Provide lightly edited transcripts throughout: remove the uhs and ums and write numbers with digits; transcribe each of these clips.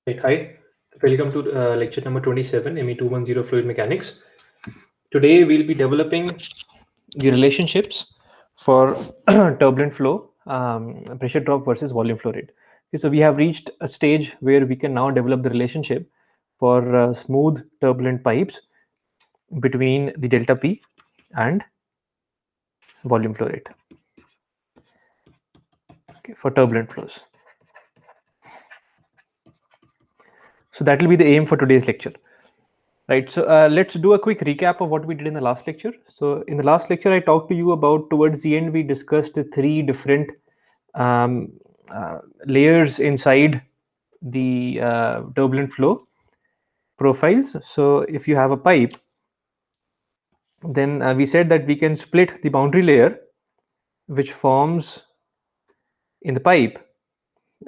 Right, hi, welcome to lecture number 27, ME210 Fluid Mechanics. Today we'll be developing the relationships for turbulent flow, pressure drop versus volume flow rate. Okay, so we have reached a stage where we can now develop the relationship for smooth turbulent pipes between the delta P and volume flow rate, okay, for turbulent flows. So that will be the aim for today's lecture. Right, so let's do a quick recap of what we did in the last lecture. So in the last lecture, I talked to you about, towards the end, we discussed the three different um, layers inside the turbulent flow profiles. So if you have a pipe, then we said that we can split the boundary layer which forms in the pipe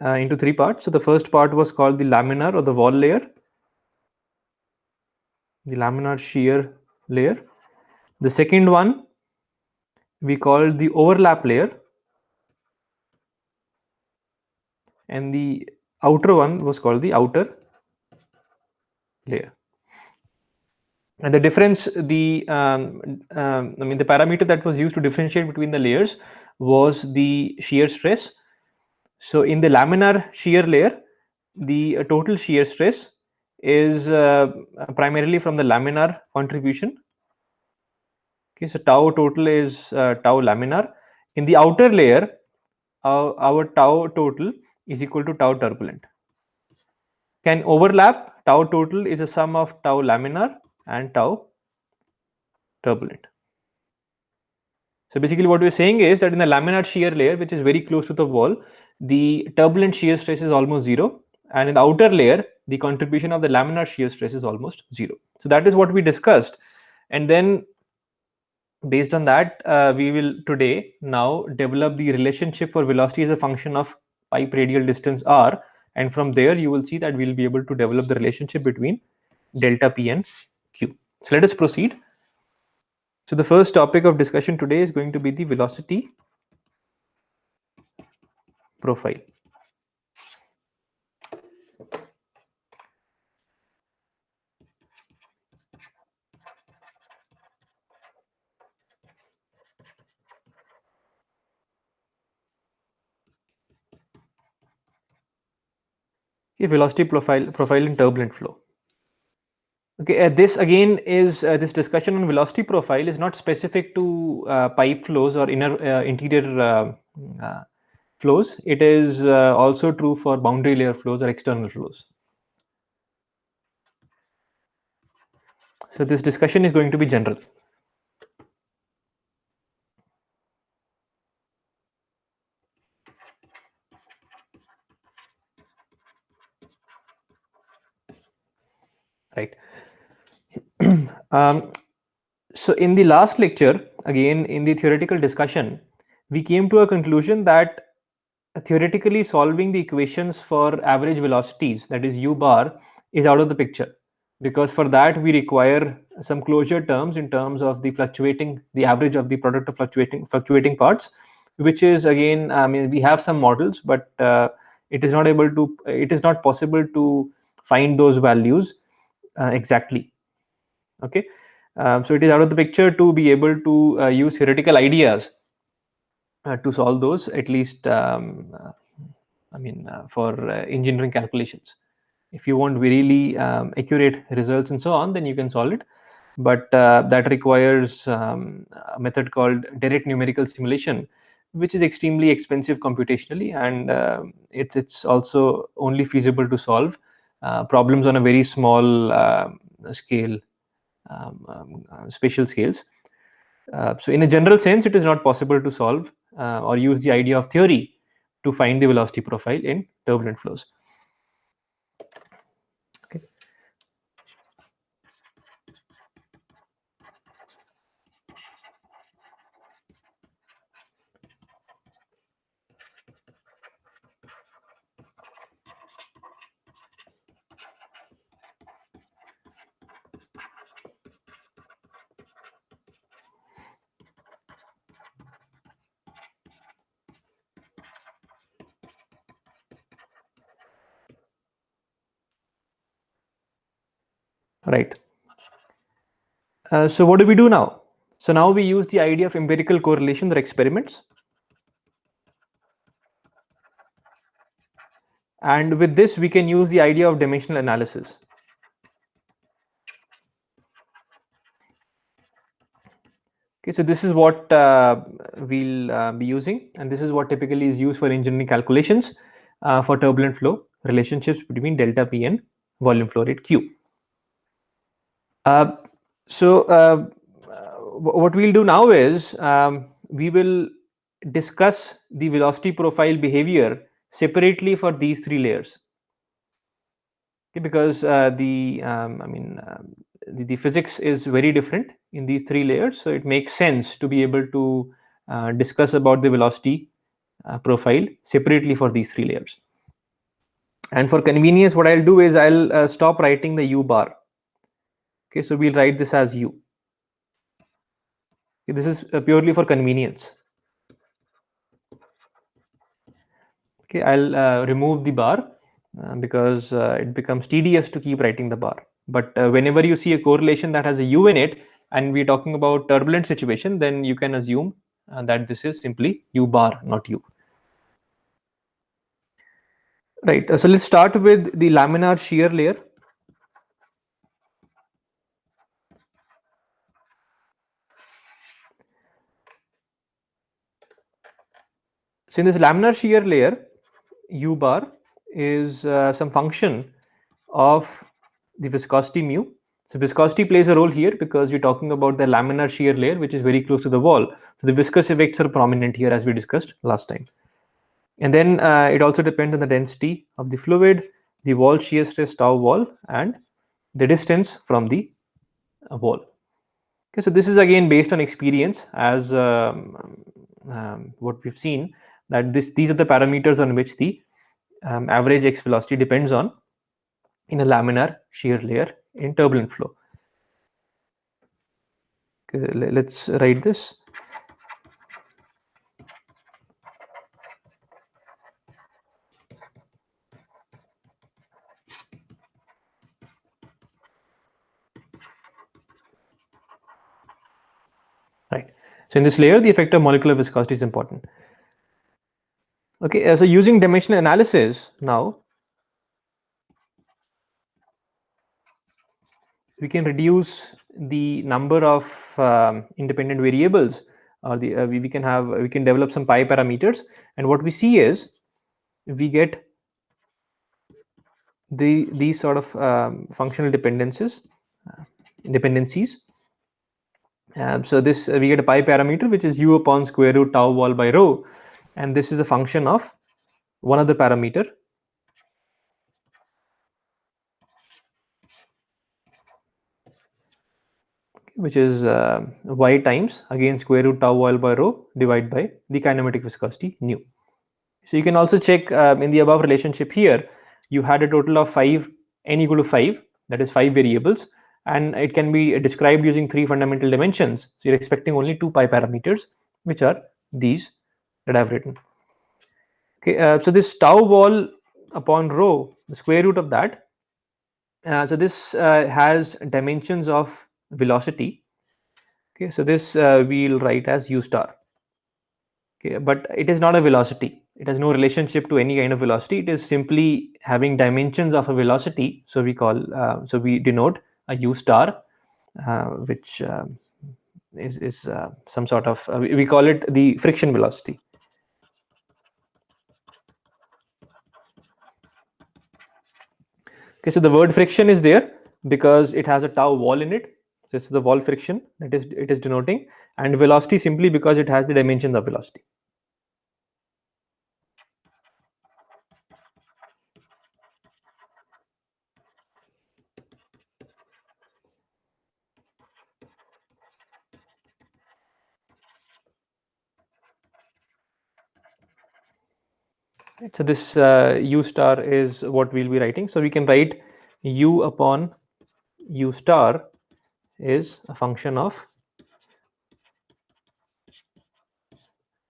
into three parts. So the first part was called the laminar or the wall layer, the laminar shear layer. The second one we called the overlap layer, and the outer one was called the outer layer. And the difference, the the parameter that was used to differentiate between the layers was the shear stress. So in the laminar shear layer, the total shear stress is primarily from the laminar contribution. Okay, so tau total is tau laminar. In the outer layer, our tau total is equal to tau turbulent. Can overlap, tau total is a sum of tau laminar and tau turbulent. So basically what we're saying is that in the laminar shear layer, which is very close to the wall, the turbulent shear stress is almost zero, and in the outer layer, the contribution of the laminar shear stress is almost zero. So that is what we discussed, and then based on that, we will today now develop the relationship for velocity as a function of pipe radial distance r, and from there you will see that we'll be able to develop the relationship between delta P and Q. So let us proceed. So the first topic of discussion today is going to be the velocity profile. Okay, velocity profile in turbulent flow. Okay, this again is this discussion on velocity profile is not specific to pipe flows or interior flows. It is also true for boundary layer flows or external flows. So this discussion is going to be general. Right. So in the last lecture, again in the theoretical discussion, we came to a conclusion that theoretically solving the equations for average velocities, that is u bar, is out of the picture, because for that we require some closure terms in terms of the average of the product of fluctuating parts, which is again, I mean, we have some models, but it is not possible to find those values exactly. Okay, so it is out of the picture to be able to use theoretical ideas to solve those, at least for engineering calculations. If you want really accurate results and so on, then you can solve it, but that requires a method called direct numerical simulation, which is extremely expensive computationally, and it's also only feasible to solve problems on a very small scale, spatial scales. So in a general sense, it is not possible to solve or use the idea of theory to find the velocity profile in turbulent flows. Okay. right? So what do we do now? So now we use the idea of empirical correlation or experiments. And with this, we can use the idea of dimensional analysis. Okay, so this is what we'll be using, and this is what typically is used for engineering calculations for turbulent flow relationships between delta P and volume flow rate Q. What we'll do now is we will discuss the velocity profile behavior separately for these three layers. Okay, because the physics is very different in these three layers, so it makes sense to be able to discuss about the velocity profile separately for these three layers. And for convenience, what I'll do is I'll stop writing the u bar. Okay, so we'll write this as u. Okay, this is purely for convenience. Okay, I'll remove the bar because it becomes tedious to keep writing the bar. But whenever you see a correlation that has a u in it, and we're talking about turbulent situation, then you can assume that this is simply u bar, not u. Right. So let's start with the laminar shear layer. So in this laminar shear layer, u bar is some function of the viscosity mu. So viscosity plays a role here because we're talking about the laminar shear layer, which is very close to the wall. So the viscous effects are prominent here, as we discussed last time. And then it also depends on the density of the fluid, the wall shear stress tau wall, and the distance from the wall. Okay, so this is again based on experience, as what we've seen, that these are the parameters on which the average x velocity depends on in a laminar shear layer in turbulent flow. Okay, let's write this. Right. So in this layer, the effect of molecular viscosity is important. Okay, so using dimensional analysis now, we can reduce the number of independent variables, or we can develop some pi parameters, and what we see is we get these sort of functional dependencies. So this we get a pi parameter, which is u upon square root tau wall by rho, and this is a function of one other parameter, which is y times again square root tau wall by rho divided by the kinematic viscosity nu. So you can also check in the above relationship here, you had a total of 5, n equal to 5, that is 5 variables, and it can be described using 3 fundamental dimensions. So you're expecting only 2 pi parameters, which are these that I've written. Okay, so this tau wall upon rho, the square root of that, so this has dimensions of velocity. Okay, so this we'll write as u star. Okay, but it is not a velocity. It has no relationship to any kind of velocity. It is simply having dimensions of a velocity. So we denote a u star, which is some sort of we call it the friction velocity. Okay, so the word friction is there because it has a tau wall in it. So it's the wall friction that it is denoting, and velocity simply because it has the dimensions of velocity. Right, so this u star is what we'll be writing. So we can write u upon u star is a function of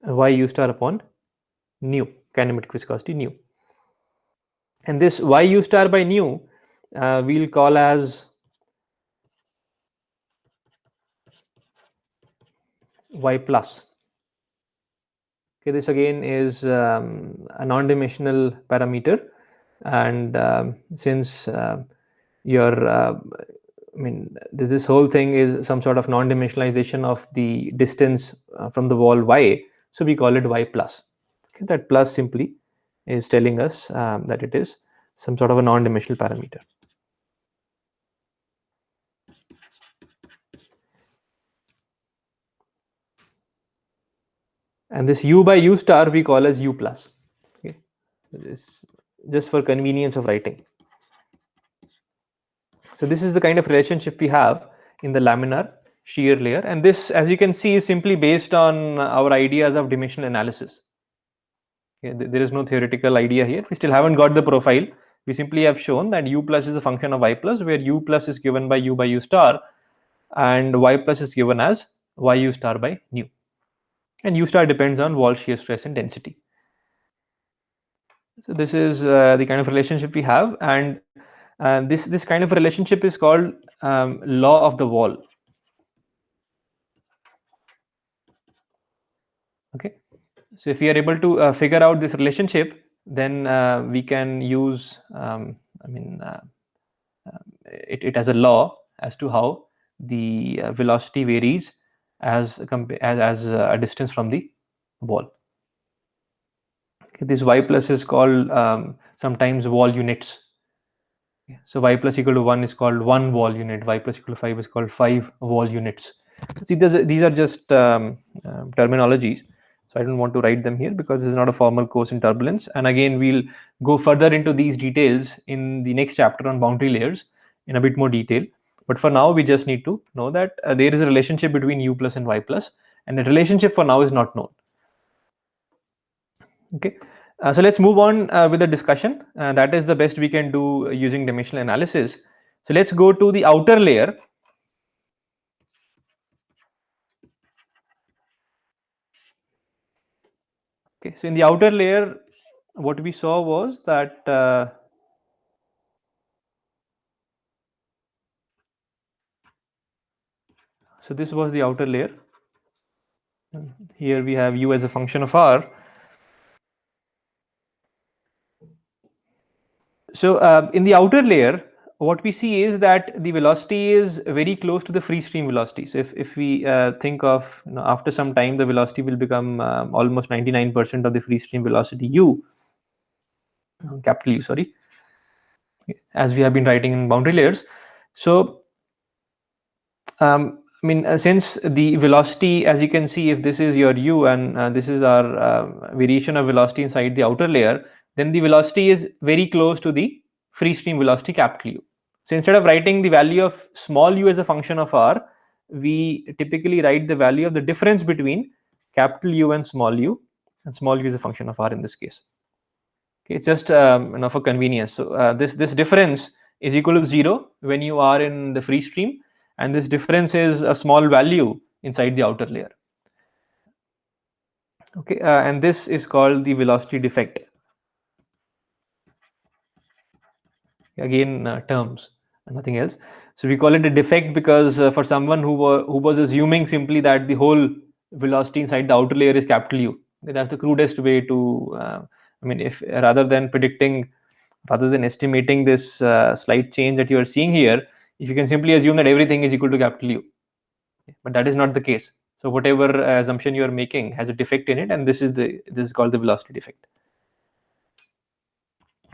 y u star upon nu, kinematic viscosity nu. And this y u star by nu we'll call as y plus. Okay, this again is a non-dimensional parameter, and since your I mean, this whole thing is some sort of non-dimensionalization of the distance from the wall y, so we call it y plus. Okay, that plus simply is telling us that it is some sort of a non-dimensional parameter. And this u by u star we call as u plus. Okay, this just for convenience of writing. So this is the kind of relationship we have in the laminar shear layer, and this, as you can see, is simply based on our ideas of dimensional analysis. Okay, there is no theoretical idea here. We still haven't got the profile. We simply have shown that u plus is a function of y plus, where u plus is given by u star, and y plus is given as yu star by nu. And u star depends on wall shear stress and density. So this is the kind of relationship we have, and this kind of relationship is called law of the wall. Okay, so if we are able to figure out this relationship, then we can use it as a law as to how the velocity varies as a distance from the wall. Okay, this y plus is called sometimes wall units. So y plus equal to 1 is called 1 wall unit, y plus equal to 5 is called 5 wall units. See, these are just terminologies, so I don't want to write them here because this is not a formal course in turbulence. And again, we'll go further into these details in the next chapter on boundary layers in a bit more detail. But for now, we just need to know that there is a relationship between u plus and y plus, and that relationship for now is not known. Okay, so let's move on with the discussion. That is the best we can do using dimensional analysis. So let's go to the outer layer. Okay, so in the outer layer, what we saw was that so this was the outer layer. Here we have u as a function of r. So in the outer layer, what we see is that the velocity is very close to the free stream velocity. So if we think of, after some time, the velocity will become almost 99% of the free stream velocity u, capital U, sorry, as we have been writing in boundary layers. So since the velocity, as you can see, if this is your u and this is our variation of velocity inside the outer layer, then the velocity is very close to the free stream velocity, capital U. So instead of writing the value of small u as a function of r, we typically write the value of the difference between capital U and small u is a function of r in this case. Okay, it's just for convenience. So this difference is equal to 0 when you are in the free stream, and this difference is a small value inside the outer layer. Okay, and this is called the velocity defect. Again, terms, nothing else. So we call it a defect because for someone who was assuming simply that the whole velocity inside the outer layer is capital U, okay, that's the crudest way to. If rather than estimating this slight change that you are seeing here, if you can simply assume that everything is equal to capital U, but that is not the case. So whatever assumption you are making has a defect in it, and this is called the velocity defect.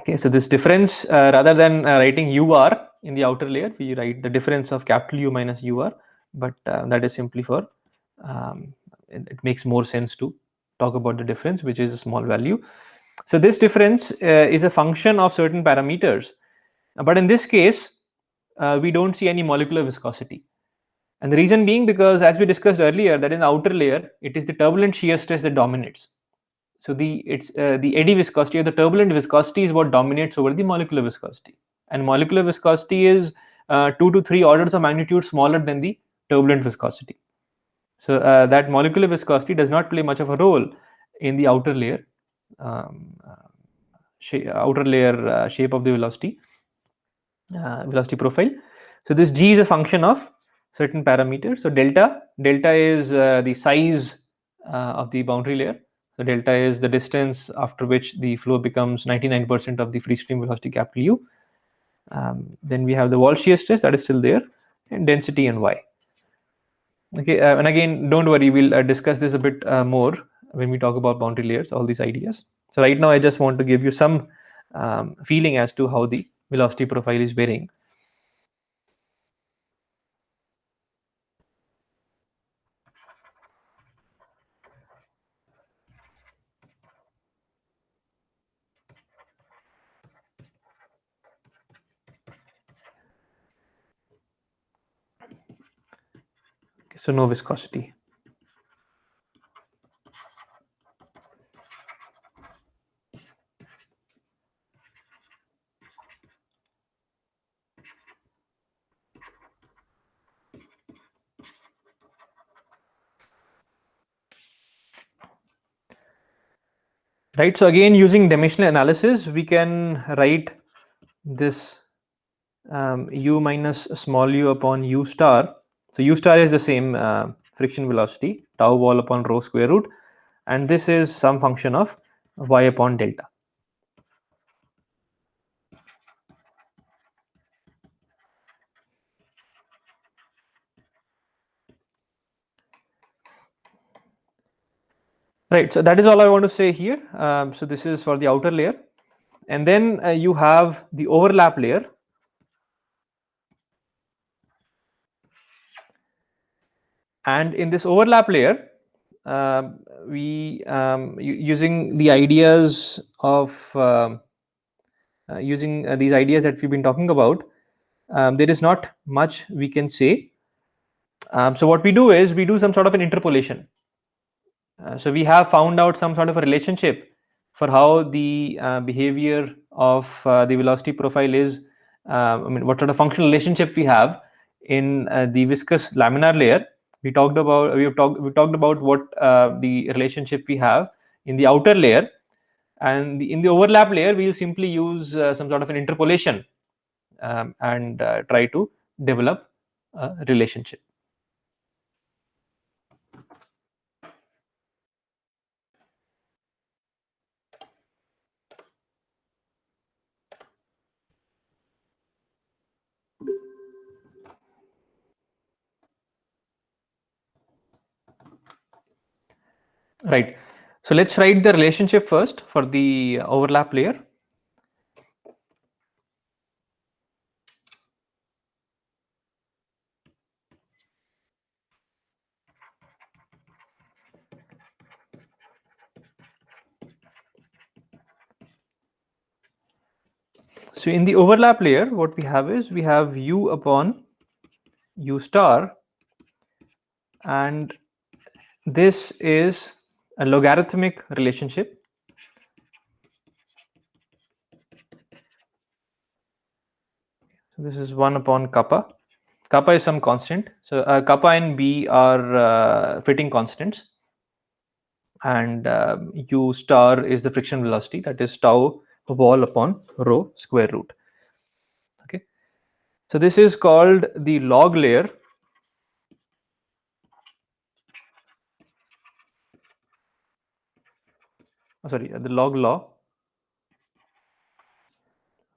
Okay, so this difference, rather than writing ur in the outer layer, we write the difference of capital U minus ur, but that is simply for it makes more sense to talk about the difference, which is a small value. So this difference is a function of certain parameters, but in this case, we don't see any molecular viscosity. And the reason being because, as we discussed earlier, that in the outer layer, it is the turbulent shear stress that dominates. So the eddy viscosity or the turbulent viscosity is what dominates over the molecular viscosity. And molecular viscosity is 2 to 3 orders of magnitude smaller than the turbulent viscosity. So that molecular viscosity does not play much of a role in the outer layer shape of the velocity profile. So this g is a function of certain parameters. So delta is the size of the boundary layer. So delta is the distance after which the flow becomes 99% of the free stream velocity capital U. Then we have the wall shear stress that is still there, and density and y. Okay, and again, don't worry, we'll discuss this a bit more when we talk about boundary layers, all these ideas. So right now I just want to give you some feeling as to how the velocity profile is varying. Okay, so no viscosity. Right, so again, using dimensional analysis, we can write this u minus small u upon u star. So u star is the same friction velocity, tau wall upon rho square root, and this is some function of y upon delta. Right, so that is all I want to say here. So this is for the outer layer, and then you have the overlap layer. And in this overlap layer, we using the ideas of using these ideas that we've been talking about, there is not much we can say. So what we do is we do some sort of an interpolation. So we have found out some sort of a relationship for how the behavior of the velocity profile is. I mean, what sort of functional relationship we have in the viscous laminar layer. We talked about what the relationship we have in the outer layer, and in the overlap layer we will simply use some sort of an interpolation and try to develop a relationship. Right. So let's write the relationship first for the overlap layer. So in the overlap layer, what we have is we have u upon u star, and this is a logarithmic relationship. So this is 1 upon kappa. Kappa is some constant. So kappa and b are fitting constants, and u star is the friction velocity, that is tau wall upon rho square root. Okay. So this is called the log layer. Oh, sorry, the log law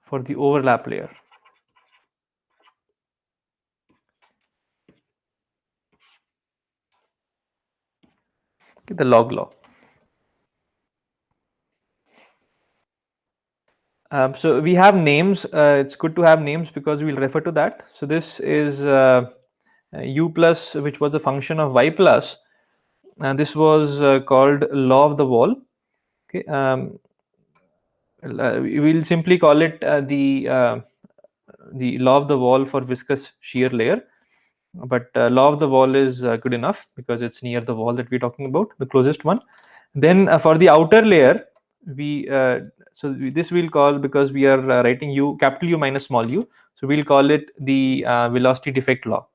for the overlap layer. Okay, the log law. So we have names. It's good to have names because we'll refer to that. So this is u plus, which was a function of y plus, and this was called law of the wall. Okay, we will simply call it the law of the wall for viscous shear layer. But law of the wall is good enough because it's near the wall that we're talking about, the closest one. Then for the outer layer, this we'll call, because we are writing u capital U minus small u, so we'll call it the velocity defect law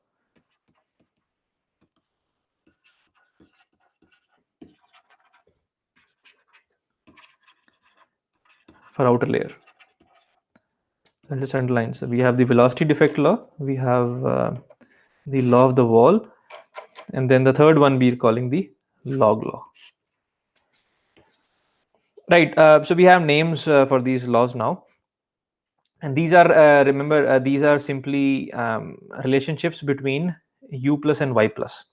for outer layer. I'll just underline. So we have the velocity defect law, we have the law of the wall, and then the third one we are calling the log law. Right. So we have names for these laws now, and these are remember these are simply relationships between u plus and y plus,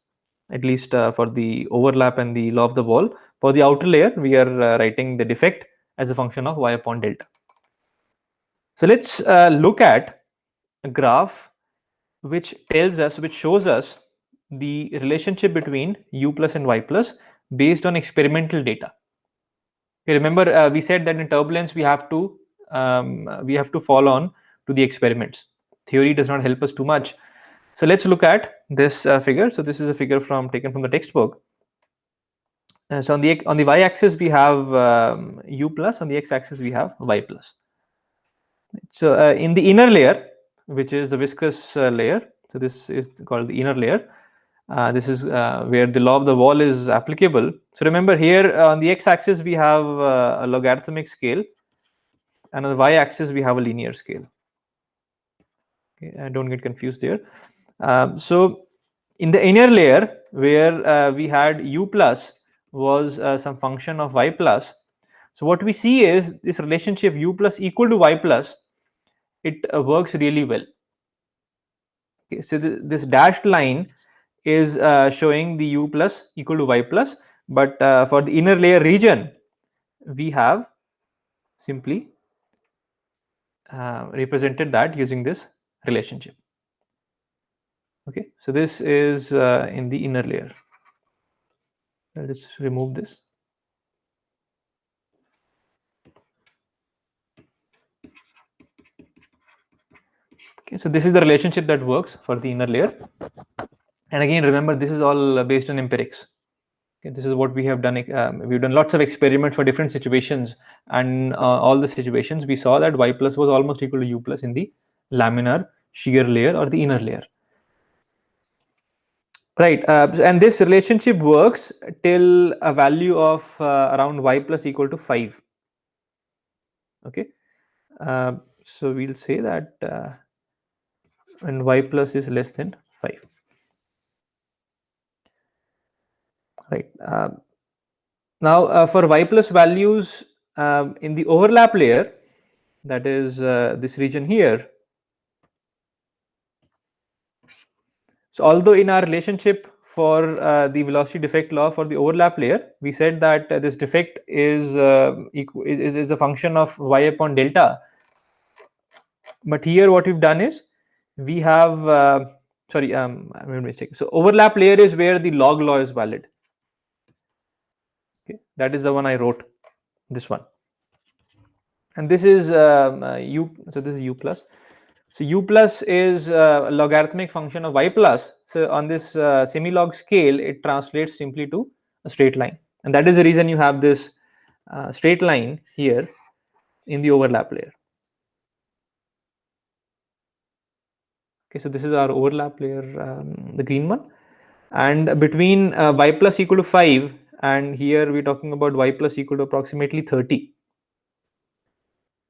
at least for the overlap and the law of the wall. For the outer layer, we are writing the defect as a function of y upon delta. So let's look at a graph which shows us the relationship between u plus and y plus based on experimental data. Okay, remember we said that in turbulence we have to fall on to the experiments. Theory does not help us too much. So let's look at this figure. So this is a figure taken from the textbook. So on the y-axis we have u plus, on the x-axis we have y plus. So in the inner layer, which is the viscous layer, so this is called the inner layer. This is where the law of the wall is applicable. So remember here on the x-axis we have a logarithmic scale, and on the y-axis we have a linear scale. Okay, don't get confused there. So in the inner layer where we had u plus was some function of y plus. So what we see is this relationship u plus equal to y plus, it works really well. Okay, so this dashed line is showing the u plus equal to y plus, but for the inner layer region we have simply represented that using this relationship. Okay, so this is in the inner layer. Let's remove this. Okay, so this is the relationship that works for the inner layer. And again, remember, this is all based on empirics. Okay, this is what we have done. We've done lots of experiments for different situations, and all the situations we saw that y plus was almost equal to u plus in the laminar shear layer or the inner layer. Right, and this relationship works till a value of around y plus equal to 5. Okay, so we'll say that when y plus is less than 5. Right. Now for y plus values in the overlap layer, that is this region here. So although in our relationship for the velocity defect law for the overlap layer, we said that this defect is a function of y upon delta. But here what we've done is we have sorry, I made a mistake. So overlap layer is where the log law is valid. Okay, that is the one I wrote, this one. And this is u. So this is u plus. So u plus is a logarithmic function of y plus. So on this semi-log scale, it translates simply to a straight line, and that is the reason you have this straight line here in the overlap layer. Okay, so this is our overlap layer, the green one, and between y plus equal to 5 and here we're talking about y plus equal to approximately 30.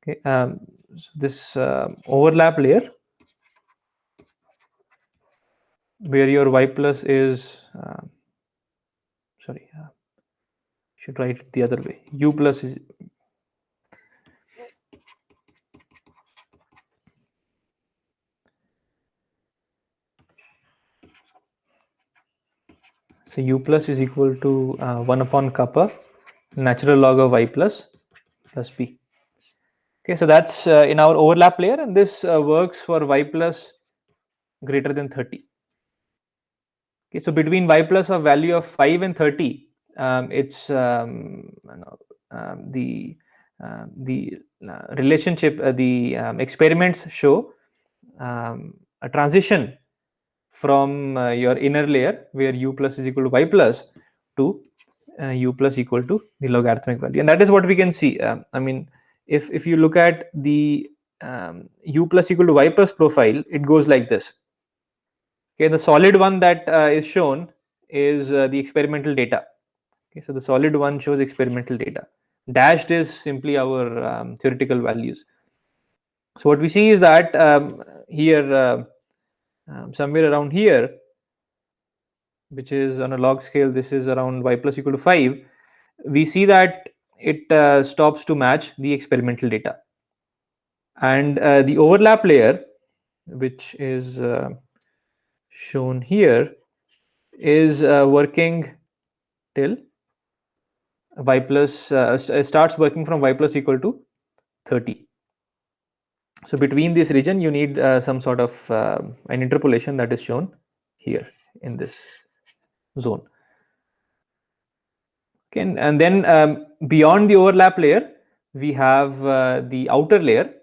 Okay, so this overlap layer where your y plus is sorry, should write it the other way. U plus is so u plus is equal to 1 upon kappa natural log of y plus b. Okay, so that's in our overlap layer, and this works for y plus greater than 30. Okay, so between y plus of value of 5 and 30, it's the relationship, the experiments show a transition from your inner layer where u plus is equal to y plus to u plus equal to the logarithmic value, and that is what we can see. I mean, if you look at the u plus equal to y plus profile, it goes like this. Okay, the solid one that is shown is the experimental data. Okay, so the solid one shows experimental data. Dashed is simply our theoretical values. So what we see is that here somewhere around here, which is on a log scale, this is around y plus equal to 5, we see that it stops to match the experimental data. And the overlap layer, which is shown here, is working till y plus starts working from y plus equal to 30. So between this region, you need some sort of an interpolation that is shown here in this zone. Okay, and then beyond the overlap layer, we have the outer layer,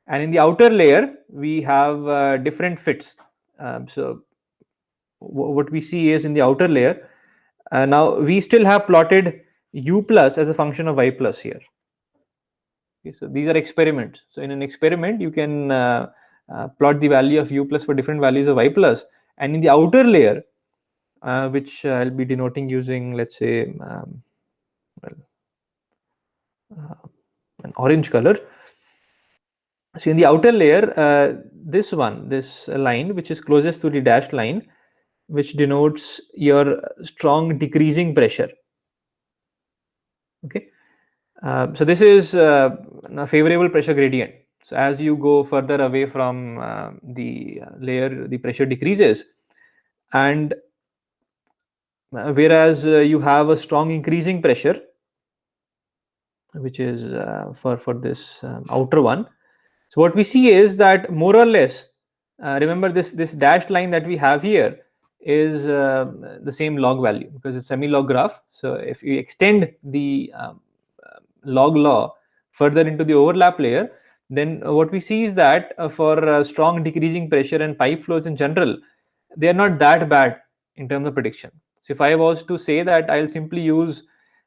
and in the outer layer, we have different fits. So what we see is in the outer layer, now we still have plotted u plus as a function of y plus here. Okay, so these are experiments. So in an experiment, you can plot the value of u plus for different values of y plus, and in the outer layer, which I'll be denoting using, let's say, an orange color. So in the outer layer, this line, which is closest to the dashed line, which denotes your strong decreasing pressure. Okay, so this is a favorable pressure gradient. So as you go further away from the layer, the pressure decreases, and whereas you have a strong increasing pressure, which is for this outer one. So what we see is that more or less, remember this dashed line that we have here is the same log value because it's semi-log graph. So if you extend the log law further into the overlap layer, then what we see is that for strong decreasing pressure and pipe flows in general, they are not that bad in terms of prediction. So if I was to say that I'll simply use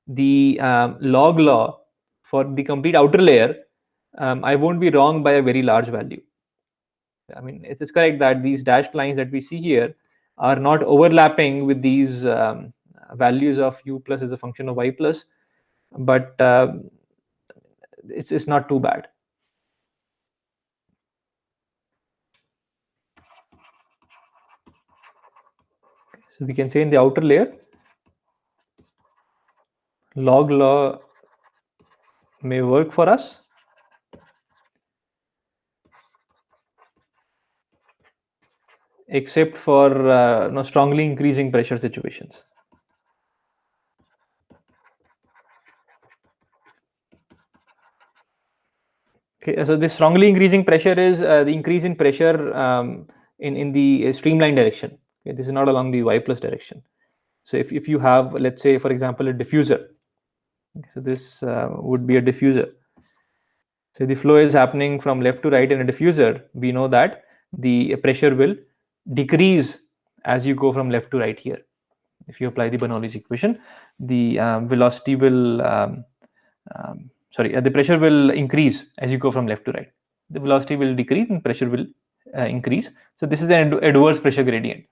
the log law for the complete outer layer, I won't be wrong by a very large value. I mean, it's correct that these dashed lines that we see here are not overlapping with these values of u plus as a function of y plus, but it's not too bad. So we can say in the outer layer, log law may work for us. Except for strongly increasing pressure situations. Okay, so this strongly increasing pressure is the increase in pressure in the streamline direction. Okay, this is not along the y plus direction. So if you have, let's say, for example, a diffuser. Okay, so this would be a diffuser. So the flow is happening from left to right in a diffuser. We know that the pressure will decrease as you go from left to right here. If you apply the Bernoulli's equation, the velocity will the pressure will increase as you go from left to right. The velocity will decrease and pressure will increase. So this is an adverse pressure gradient.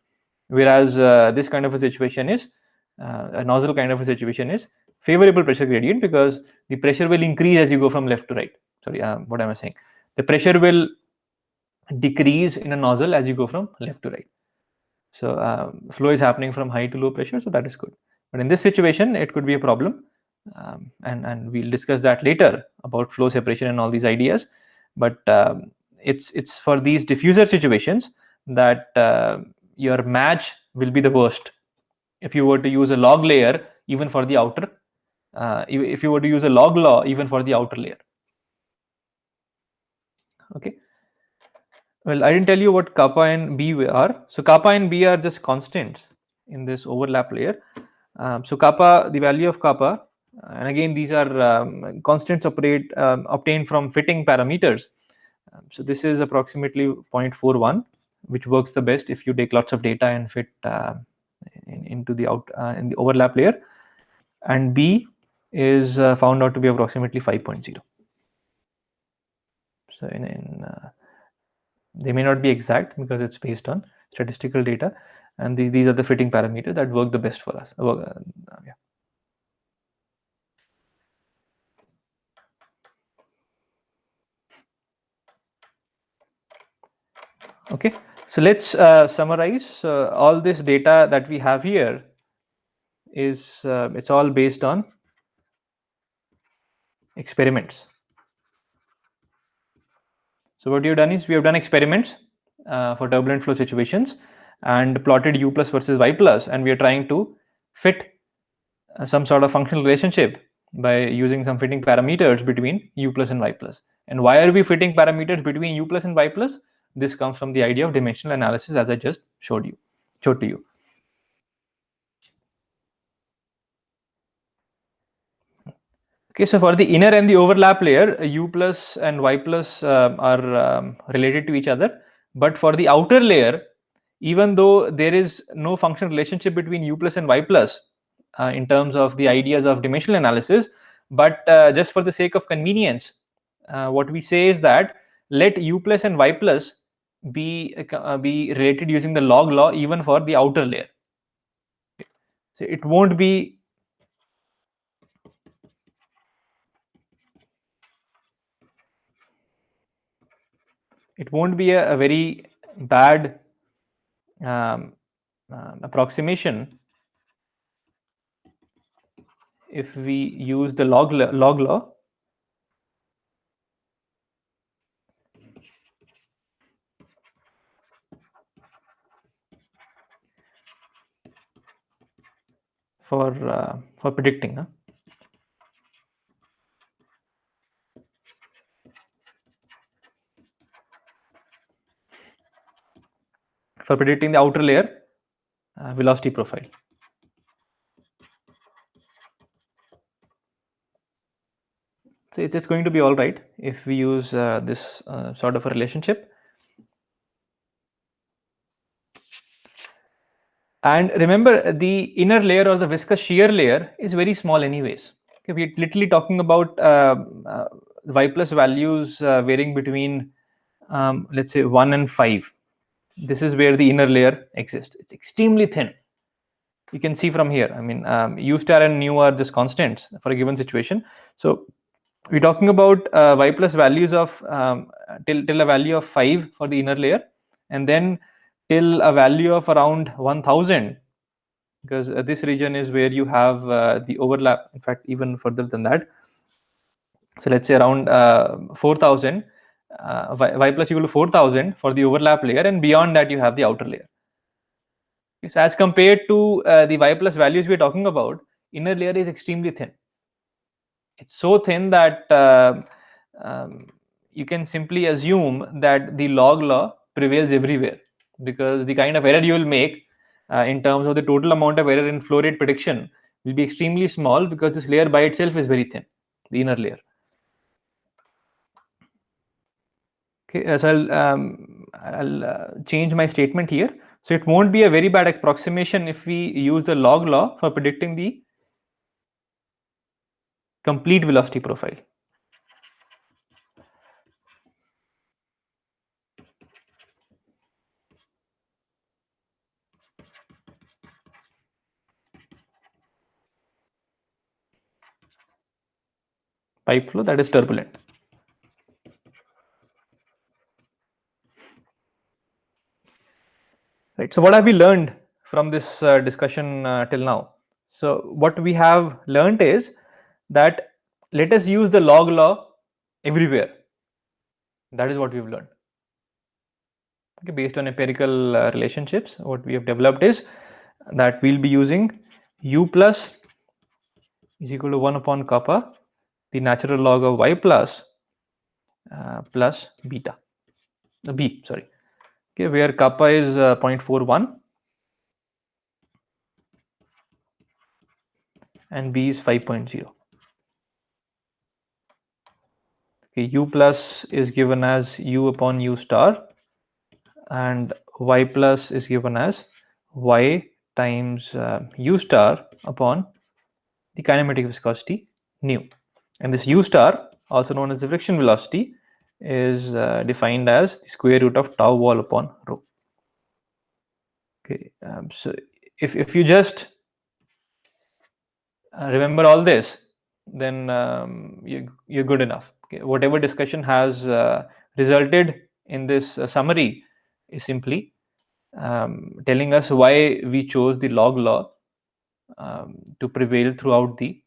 Whereas this kind of a situation is a nozzle kind of a situation is favorable pressure gradient because the pressure will increase as you go from left to right. Sorry, what am I saying? The pressure will decrease in a nozzle as you go from left to right. So flow is happening from high to low pressure, so that is good. But in this situation, it could be a problem, and we'll discuss that later about flow separation and all these ideas. But it's for these diffuser situations that your match will be the worst. If you were to use a log layer, even for the outer, if you were to use a log law, even for the outer layer. Okay. Well, I didn't tell you what kappa and b are. So kappa and b are just constants in this overlap layer. So kappa, the value of kappa, and again these are constants obtained from fitting parameters. So this is approximately 0.41, which works the best if you take lots of data and fit into the in the overlap layer. And b is found out to be approximately 5.0. So they may not be exact because it's based on statistical data, and these are the fitting parameters that work the best for us. Yeah. Okay, So let's summarize. All this data that we have here is it's all based on experiments. So what we have done is we have done experiments for turbulent flow situations and plotted u plus versus y plus, and we are trying to fit some sort of functional relationship by using some fitting parameters between u plus and y plus. And why are we fitting parameters between u plus and y plus? This comes from the idea of dimensional analysis, as I just showed to you. Okay, so for the inner and the overlap layer, u plus and y plus are related to each other. But for the outer layer, even though there is no functional relationship between u plus and y plus in terms of the ideas of dimensional analysis, but just for the sake of convenience, what we say is that let u plus and y plus be related using the log law even for the outer layer. So it won't be a very bad approximation if we use the log law for predicting. For predicting the outer layer velocity profile. So it's going to be all right if we use this sort of a relationship. And remember, the inner layer or the viscous shear layer is very small anyways. Okay, we're literally talking about y plus values varying between let's say 1 and 5. This is where the inner layer exists. It's extremely thin. You can see from here. I mean, u star and nu are just constants for a given situation. So we're talking about y plus values of till a value of 5 for the inner layer, and then till a value of around 1000, because this region is where you have the overlap. In fact, even further than that. So let's say around 4000, y plus equal to 4000 for the overlap layer, and beyond that you have the outer layer. Okay, so as compared to the y plus values we're talking about, inner layer is extremely thin. It's so thin that you can simply assume that the log law prevails everywhere, because the kind of error you will make in terms of the total amount of error in flow rate prediction will be extremely small, because this layer by itself is very thin, the inner layer. Okay, so I'll change my statement here. So it won't be a very bad approximation if we use the log law for predicting the complete velocity profile. Pipe flow that is turbulent. Right. So what have we learned from this discussion till now? So what we have learned is that let us use the log law everywhere. That is what we've learned. Okay, based on empirical relationships, what we have developed is that we'll be using u plus is equal to 1 upon kappa, the natural log of y plus plus beta, b, sorry. Okay, where kappa is 0.41 and b is 5.0. Okay, u plus is given as u upon u star, and y plus is given as y times u star upon the kinematic viscosity nu. And this u star, also known as the friction velocity, is defined as the square root of tau wall upon rho. Okay, so if you just remember all this, then you're good enough. Okay, whatever discussion has resulted in this summary is simply telling us why we chose the log law to prevail throughout the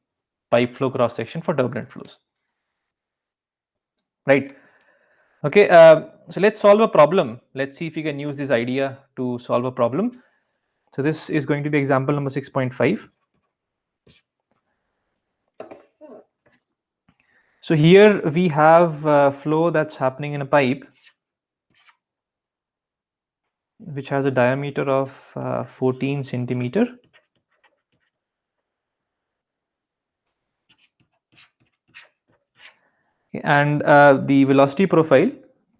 pipe flow cross section for turbulent flows. Right. Okay. So let's solve a problem. Let's see if we can use this idea to solve a problem. So this is going to be example number 6.5. So here we have flow that's happening in a pipe which has a diameter of 14 centimeter. And the velocity profile,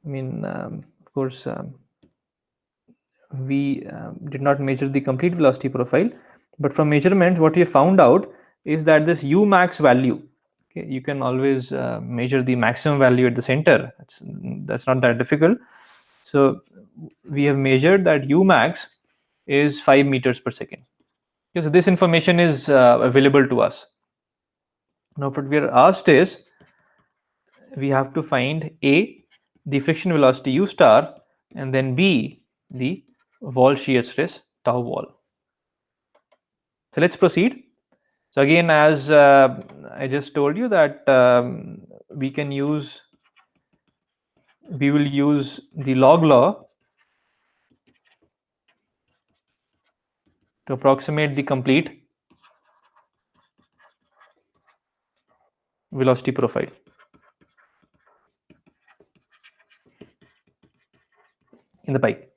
I mean, of course, we did not measure the complete velocity profile, but from measurements, what we have found out is that this U max value, okay, you can always measure the maximum value at the center. That's not that difficult. So we have measured that U max is 5 meters per second. Okay, so this information is available to us. Now, what we are asked is, we have to find A, the friction velocity U star, and then B, the wall shear stress tau wall. So let's proceed. So again, as I just told you that we will use the log law to approximate the complete velocity profile. In the pipe.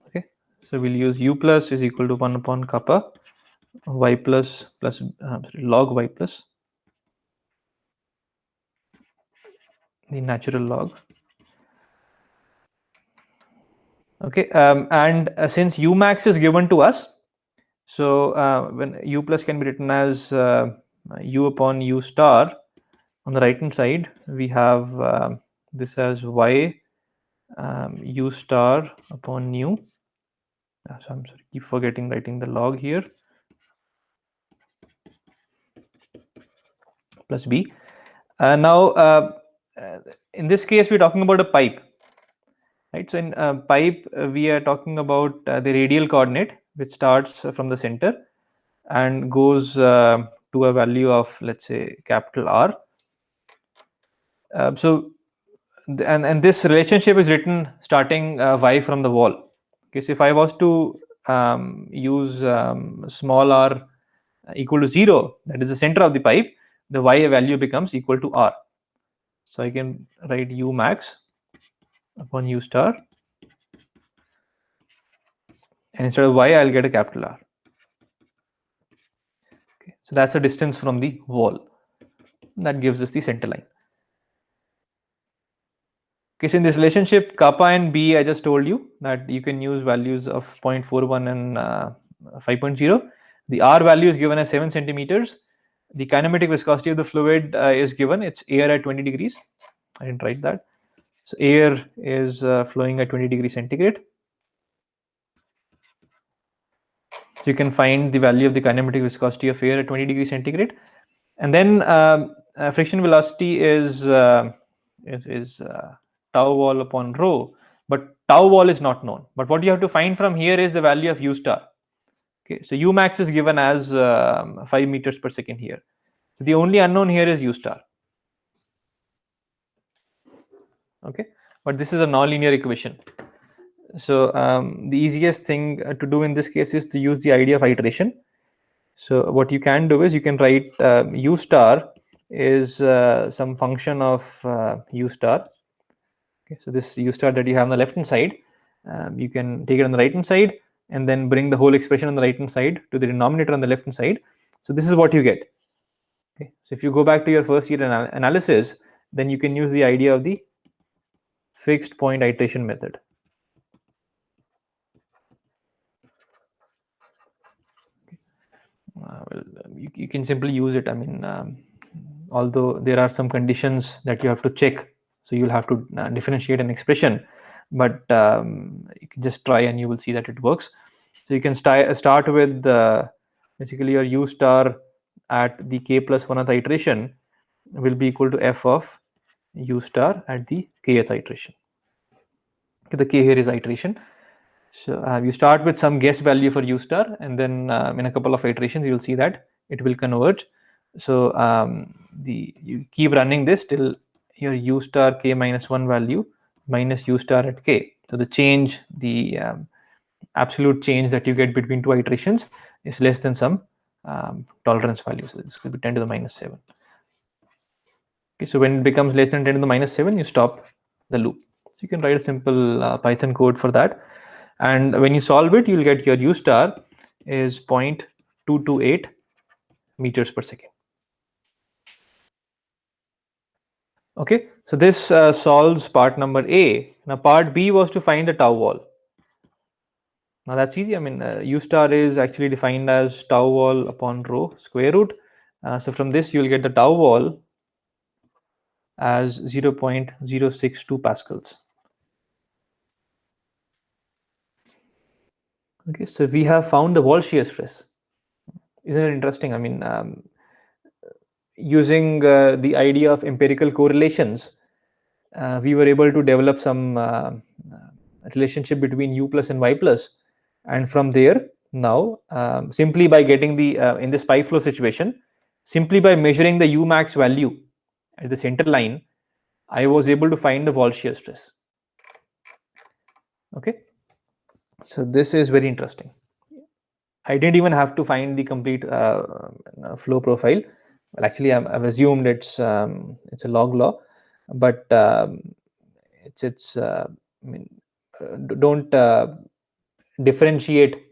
Okay, so we'll use U plus is equal to 1 upon kappa y plus log y plus the natural log. Okay, and since U max is given to us, so when U plus can be written as U upon U star, on the right hand side we have this as y U star upon nu. So I'm sorry, keep forgetting writing the log here, plus b. Now in this case we're talking about a pipe, right? So in pipe we are talking about the radial coordinate, which starts from the center and goes to a value of, let's say, capital R. So and this relationship is written starting y from the wall. Okay, so if I was to use small r equal to 0, that is the center of the pipe, the y value becomes equal to R. So I can write U max upon U star, and instead of y I'll get a capital R. Okay, so that's the distance from the wall. That gives us the center line. Okay, so in this relationship kappa and b, I just told you that you can use values of 0.41 and 5.0. The R value is given as 7 centimeters. The kinematic viscosity of the fluid is given. It's air at 20 degrees. I didn't write that. So air is flowing at 20 degrees centigrade. So you can find the value of the kinematic viscosity of air at 20 degrees centigrade, and then friction velocity is tau wall upon rho, but tau wall is not known. But what you have to find from here is the value of U star. Okay, so U max is given as 5 meters per second here. So the only unknown here is U star. Okay, but this is a nonlinear equation. So the easiest thing to do in this case is to use the idea of iteration. So what you can do is you can write U star is some function of U star. Okay, so this U star that you have on the left hand side, you can take it on the right hand side and then bring the whole expression on the right hand side to the denominator on the left hand side. So this is what you get. Okay, so if you go back to your first year analysis, then you can use the idea of the fixed point iteration method. Well, you can simply use it. I mean, although there are some conditions that you have to check, so you'll have to differentiate an expression, but you can just try and you will see that it works. So you can start with basically your U star at the k plus 1th iteration will be equal to f of U star at the kth iteration. Okay, the k here is iteration. So you start with some guess value for U star, and then in a couple of iterations, you'll see that it will converge. So you keep running this till your U star k minus 1 value minus U star at k. So the change, the absolute change that you get between two iterations is less than some tolerance value. So this will be 10 to the minus 7. Okay, so when it becomes less than 10 to the minus 7, you stop the loop. So you can write a simple Python code for that. And when you solve it, you'll get your U star is 0.228 meters per second. Okay, so this solves part number A. Now part B was to find the tau wall. Now that's easy. I mean, U star is actually defined as tau wall upon rho square root. So from this, you'll get the tau wall as 0.062 pascals. Okay, so we have found the wall shear stress. Isn't it interesting? I mean, using the idea of empirical correlations, we were able to develop some relationship between U plus and Y plus. And from there, now, simply by getting the, in this pi flow situation, simply by measuring the U max value at the center line, I was able to find the wall shear stress. Okay, so this is very interesting. I didn't even have to find the complete flow profile. Well, actually, I've assumed it's a log law, but I mean, don't differentiate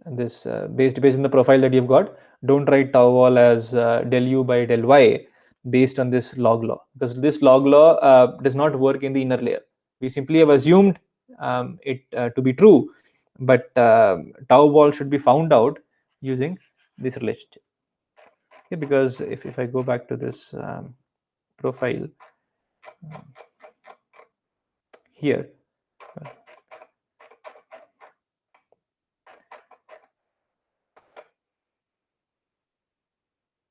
this based on the profile that you've got. Don't write tau wall as del u by del y based on this log law, because this log law does not work in the inner layer. We simply have assumed it to be true, but tau wall should be found out using this relationship. Okay, because if I go back to this profile here,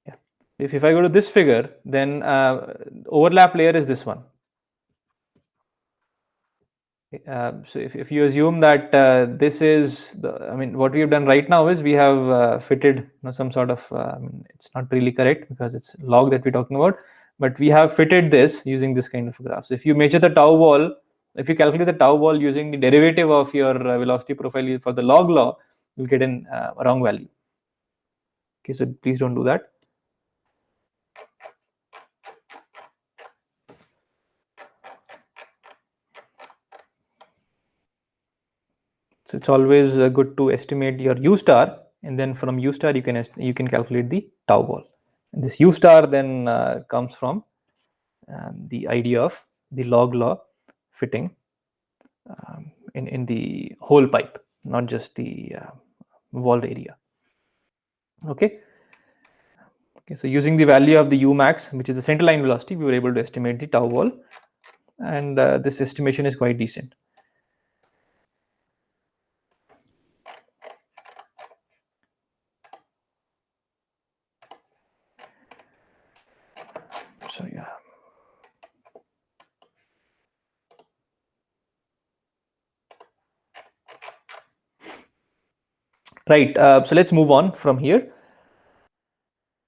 yeah, if I go to this figure, then overlap layer is this one. So if you assume that this is the, I mean, what we have done right now is we have fitted some sort of, it's not really correct because it's log that we're talking about, but we have fitted this using this kind of graph. So if you measure the tau wall, if you calculate the tau wall using the derivative of your velocity profile for the log law, you'll get an wrong value. Okay, so please don't do that. So it's always good to estimate your U star, and then from U star you can calculate the tau wall. And this U star then comes from the idea of the log law fitting in the whole pipe, not just the wall area. Okay. Okay. So using the value of the U max, which is the center line velocity, we were able to estimate the tau wall, and this estimation is quite decent. So yeah. Right. So let's move on from here.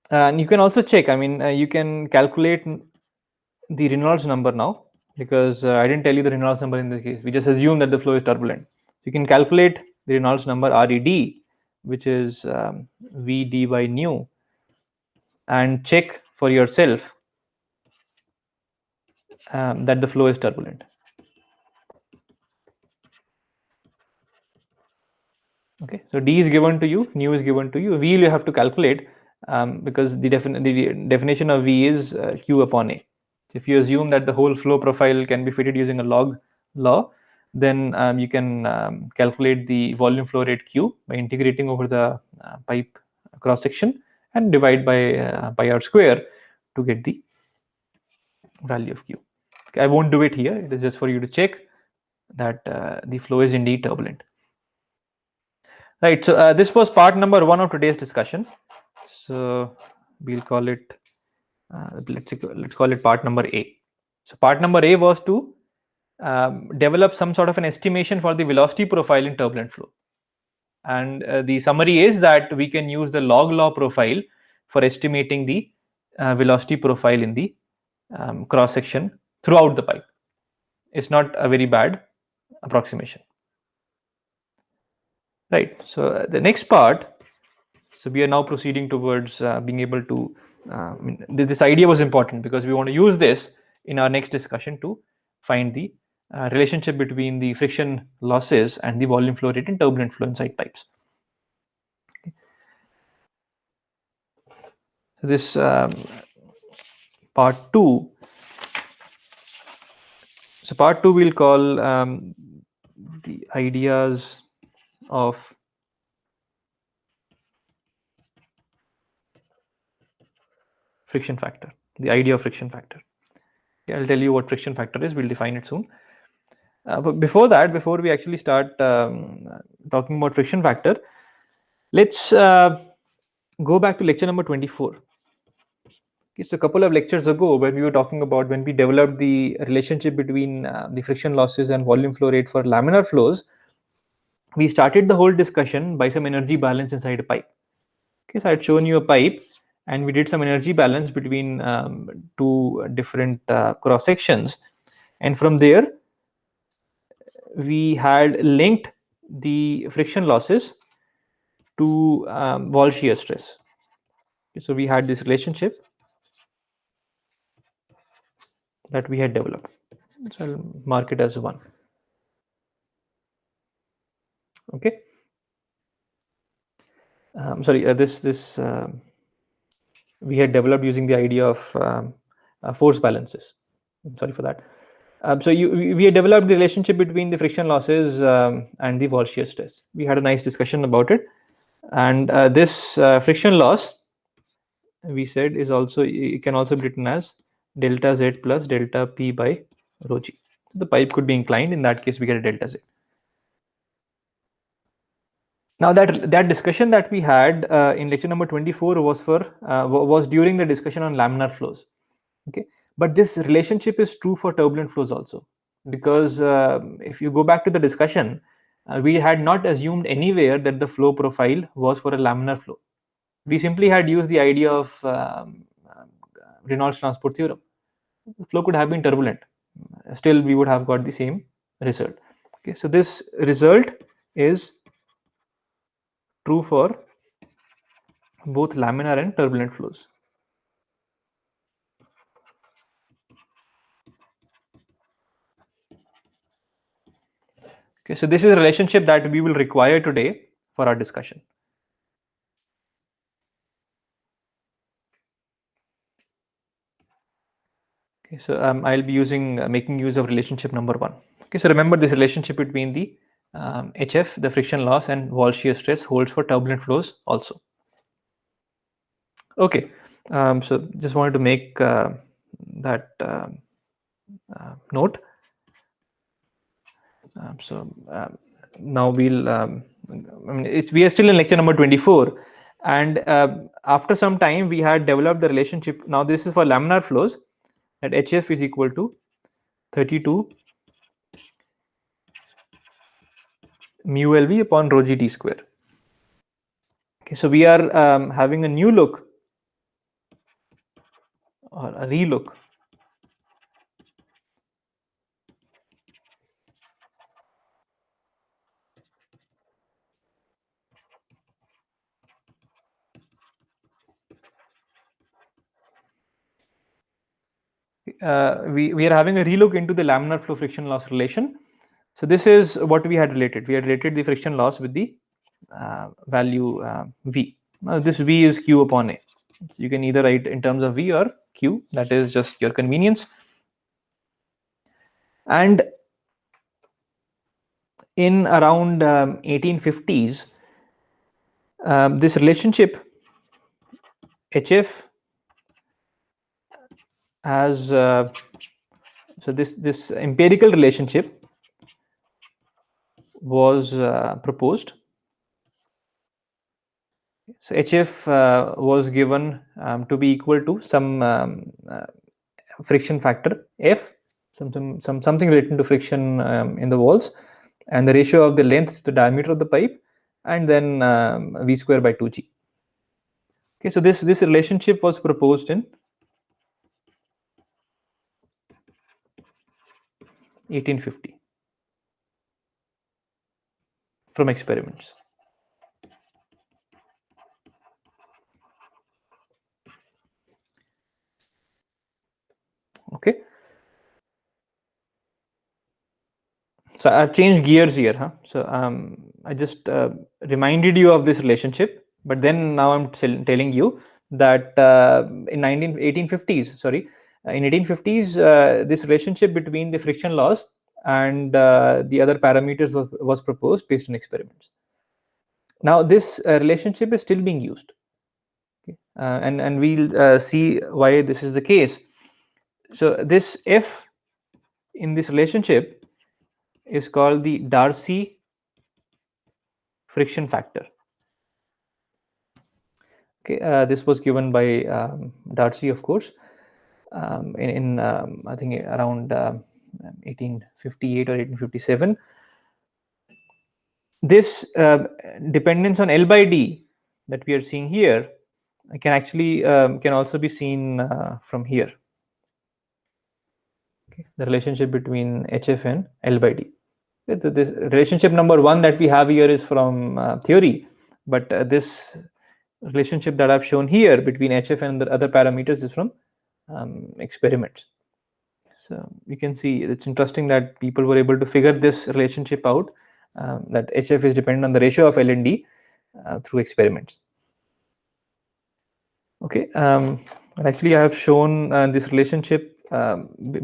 And you can also check. I mean, you can calculate the Reynolds number now, because I didn't tell you the Reynolds number in this case. We just assume that the flow is turbulent. You can calculate the Reynolds number RED, which is VD by nu, and check for yourself that the flow is turbulent. Okay, so D is given to you, nu is given to you. V you have to calculate because the definition of V is Q upon A. So if you assume that the whole flow profile can be fitted using a log law, then you can calculate the volume flow rate Q by integrating over the pipe cross section and divide by pi r square to get the value of Q. Okay, I won't do it here. It is just for you to check that the flow is indeed turbulent. Right. So this was part number 1 of today's discussion. So we'll call it let's call it part number A. So part number A was to develop some sort of an estimation for the velocity profile in turbulent flow. And the summary is that we can use the log law profile for estimating the velocity profile in the cross section throughout the pipe. It's not a very bad approximation. Right. So the next part, so we are now proceeding towards being able to, this idea was important because we want to use this in our next discussion to find the relationship between the friction losses and the volume flow rate in turbulent flow inside pipes. Okay. So this part 2. So part 2 we'll call the ideas of friction factor, the idea of friction factor. Okay, I'll tell you what friction factor is. We'll define it soon. But before that, before we actually start talking about friction factor, let's go back to lecture number 24. Okay, so a couple of lectures ago, when we were talking about when we developed the relationship between the friction losses and volume flow rate for laminar flows, we started the whole discussion by some energy balance inside a pipe. Okay, so I had shown you a pipe and we did some energy balance between two different cross sections, and from there we had linked the friction losses to wall shear stress. Okay, so we had this relationship that we had developed. So I'll mark it as 1. Okay. Sorry, this we had developed using the idea of force balances. I'm sorry for that. So we had developed the relationship between the friction losses and the wall shear stress. We had a nice discussion about it, and this friction loss, we said, is also, it can also be written as delta Z plus delta P by rho G. So the pipe could be inclined. In that case, we get a delta Z. Now that discussion that we had in lecture number 24 was during the discussion on laminar flows. Okay, but this relationship is true for turbulent flows also, because if you go back to the discussion, we had not assumed anywhere that the flow profile was for a laminar flow. We simply had used the idea of Reynolds transport theorem. The flow could have been turbulent, still we would have got the same result. Okay, so this result is true for both laminar and turbulent flows. Okay, so this is a relationship that we will require today for our discussion. Okay, so I'll be making use of relationship number 1. Okay, so remember this relationship between the HF, the friction loss, and wall shear stress holds for turbulent flows also. Okay, so just wanted to make that note. Now we'll, we are still in lecture number 24, and after some time we had developed the relationship. Now this is for laminar flows, that HF is equal to 32 mu LV upon rho g t square. Okay, so we are having a new look or a relook we are having a relook into the laminar flow friction loss relation. So this is what we had related. We had related the friction loss with the value V. Now this V is Q upon A. So you can either write in terms of V or Q, that is just your convenience. And in around 1850s, this relationship HF has so this empirical relationship was proposed. So HF was given to be equal to some friction factor F. something related to friction in the walls, and the ratio of the length to the diameter of the pipe, and then V square by 2G. Okay, so this relationship was proposed in 1850 from experiments. Okay, so I've changed gears here, huh? So I just reminded you of this relationship, but then now I'm telling you that in 1850s, sorry, in 1850s, this relationship between the friction loss and the other parameters was proposed based on experiments. Now this relationship is still being used, okay? And we'll see why this is the case. So this F in this relationship is called the Darcy friction factor. Okay, this was given by Darcy, of course, in I think around 1858 or 1857. This dependence on L by D that we are seeing here can actually can also be seen from here. Okay, the relationship between HF and L by D. This relationship number one that we have here is from theory, but this relationship that I've shown here between HF and the other parameters is from experiments. So you can see it's interesting that people were able to figure this relationship out, that HF is dependent on the ratio of L and D through experiments. Okay, actually I have shown this relationship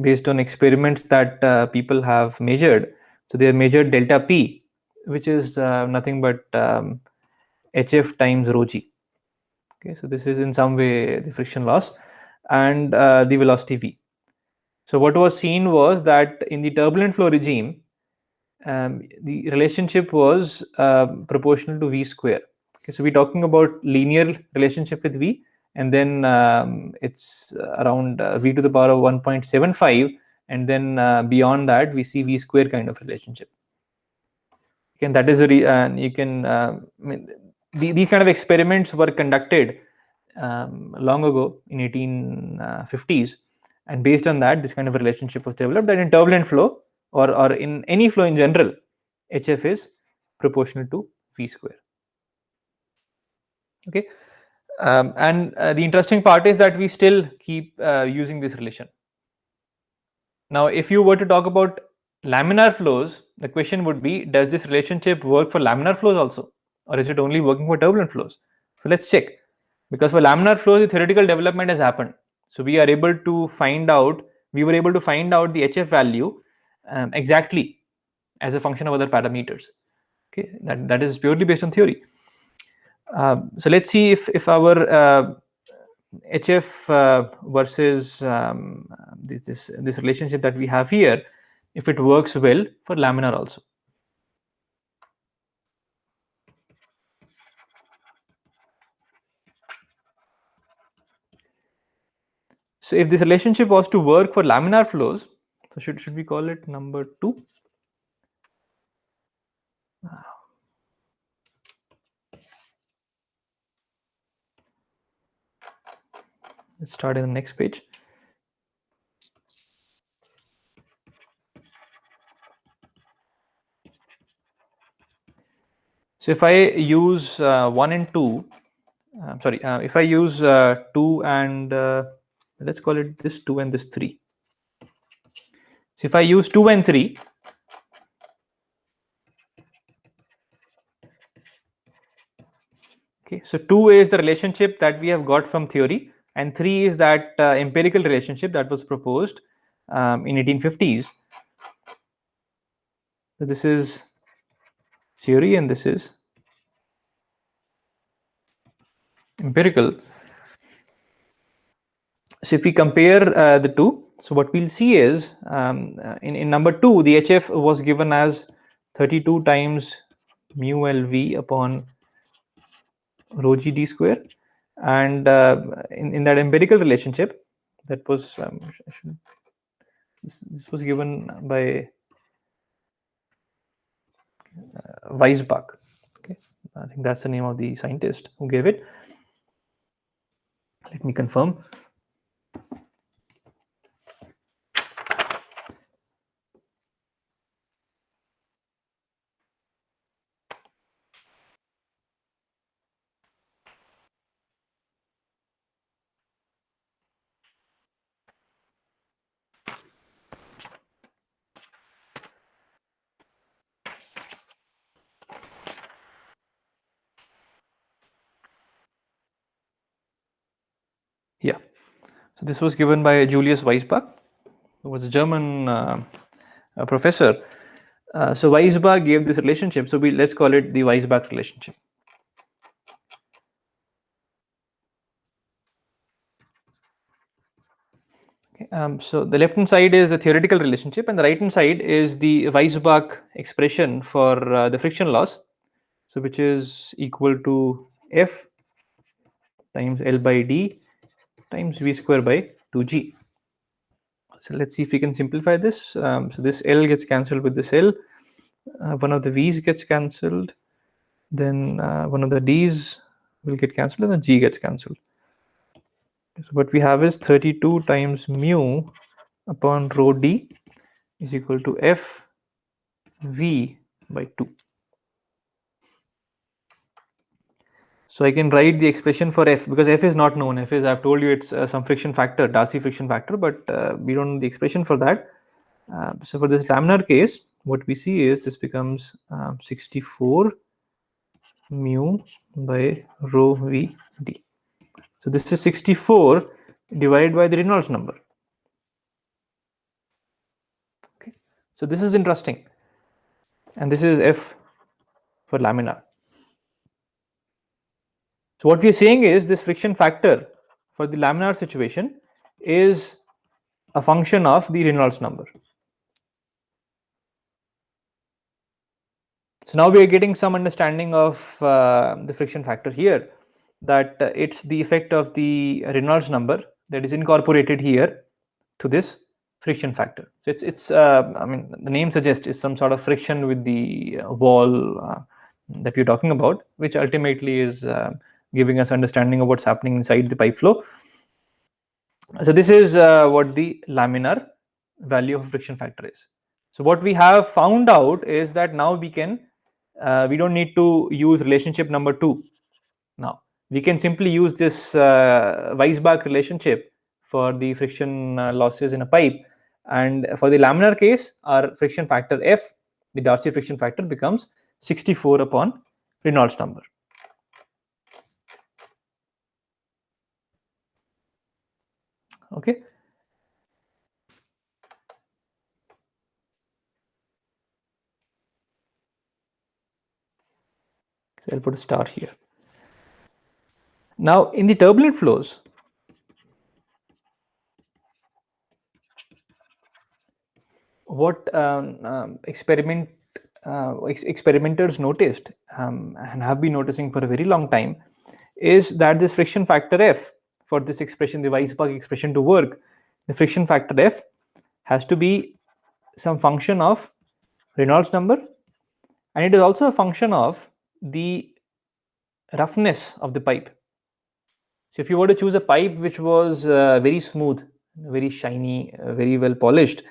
based on experiments that people have measured. So they have measured delta P, which is nothing but HF times rho g. Okay, so this is in some way the friction loss and the velocity V. So what was seen was that in the turbulent flow regime, the relationship was proportional to V square. Okay, so we're talking about linear relationship with V, and then it's around V to the power of 1.75, and then beyond that we see V square kind of relationship. Okay, and that is you can I mean, these kind of experiments were conducted long ago in 1850s, and based on that this kind of relationship was developed, that in turbulent flow or in any flow in general, HF is proportional to V square. Okay, and the interesting part is that we still keep using this relation. Now if you were to talk about laminar flows, the question would be, does this relationship work for laminar flows also, or is it only working for turbulent flows? So let's check, because for laminar flows the theoretical development has happened. So we are able to find out, we were able to find out the HF value exactly as a function of other parameters. Okay, that is purely based on theory. So let's see if our HF versus this relationship that we have here, if it works well for laminar also. So if this relationship was to work for laminar flows, so should we call it number 2? Let's start in the next page. So if I use 1 and 2, if I use 2 and let's call it this 2 and this 3. So if I use 2 and 3, okay, so 2 is the relationship that we have got from theory, and 3 is that empirical relationship that was proposed in 1850s. So this is theory and this is empirical. So if we compare the two, so what we'll see is in number 2, the HF was given as 32 times mu LV upon rho g d square, and in that empirical relationship, that was This was given by Weisbach. Okay, I think that's the name of the scientist who gave it. Let me confirm. Yeah, so this was given by Julius Weisbach, who was a German professor. So Weisbach gave this relationship. So let's call it the Weisbach relationship. Okay, so the left hand side is the theoretical relationship, and the right hand side is the Weisbach expression for the friction loss. So which is equal to F times L by D times V square by 2G. So let's see if we can simplify this. So this L gets cancelled with this L. One of the V's gets cancelled. Then one of the D's will get cancelled, and the G gets cancelled. So what we have is 32 times mu upon rho D is equal to F V by 2. So I can write the expression for F, because F is not known. F is, I've told you, it's some friction factor, Darcy friction factor, but we don't know the expression for that. So for this laminar case, what we see is this becomes 64 mu by rho V D. So this is 64 divided by the Reynolds number. Okay, so this is interesting, and this is F for laminar. So what we are saying is this friction factor for the laminar situation is a function of the Reynolds number. So now we are getting some understanding of the friction factor here, that it's the effect of the Reynolds number that is incorporated here to this friction factor. So it's I mean, the name suggests is some sort of friction with the wall that we're talking about, which ultimately is giving us understanding of what's happening inside the pipe flow. So this is what the laminar value of friction factor is. So what we have found out is that now we can we don't need to use relationship number 2 now. We can simply use this Weisbach relationship for the friction losses in a pipe, and for the laminar case, our friction factor F, the Darcy friction factor, becomes 64 upon Reynolds number. Okay. So I'll put a star here. Now in the turbulent flows, what experimenters noticed and have been noticing for a very long time is that this friction factor F, for this expression, the Weisbach expression, to work, the friction factor F has to be some function of Reynolds number, and it is also a function of the roughness of the pipe. So if you were to choose a pipe which was very smooth, very shiny, very well polished,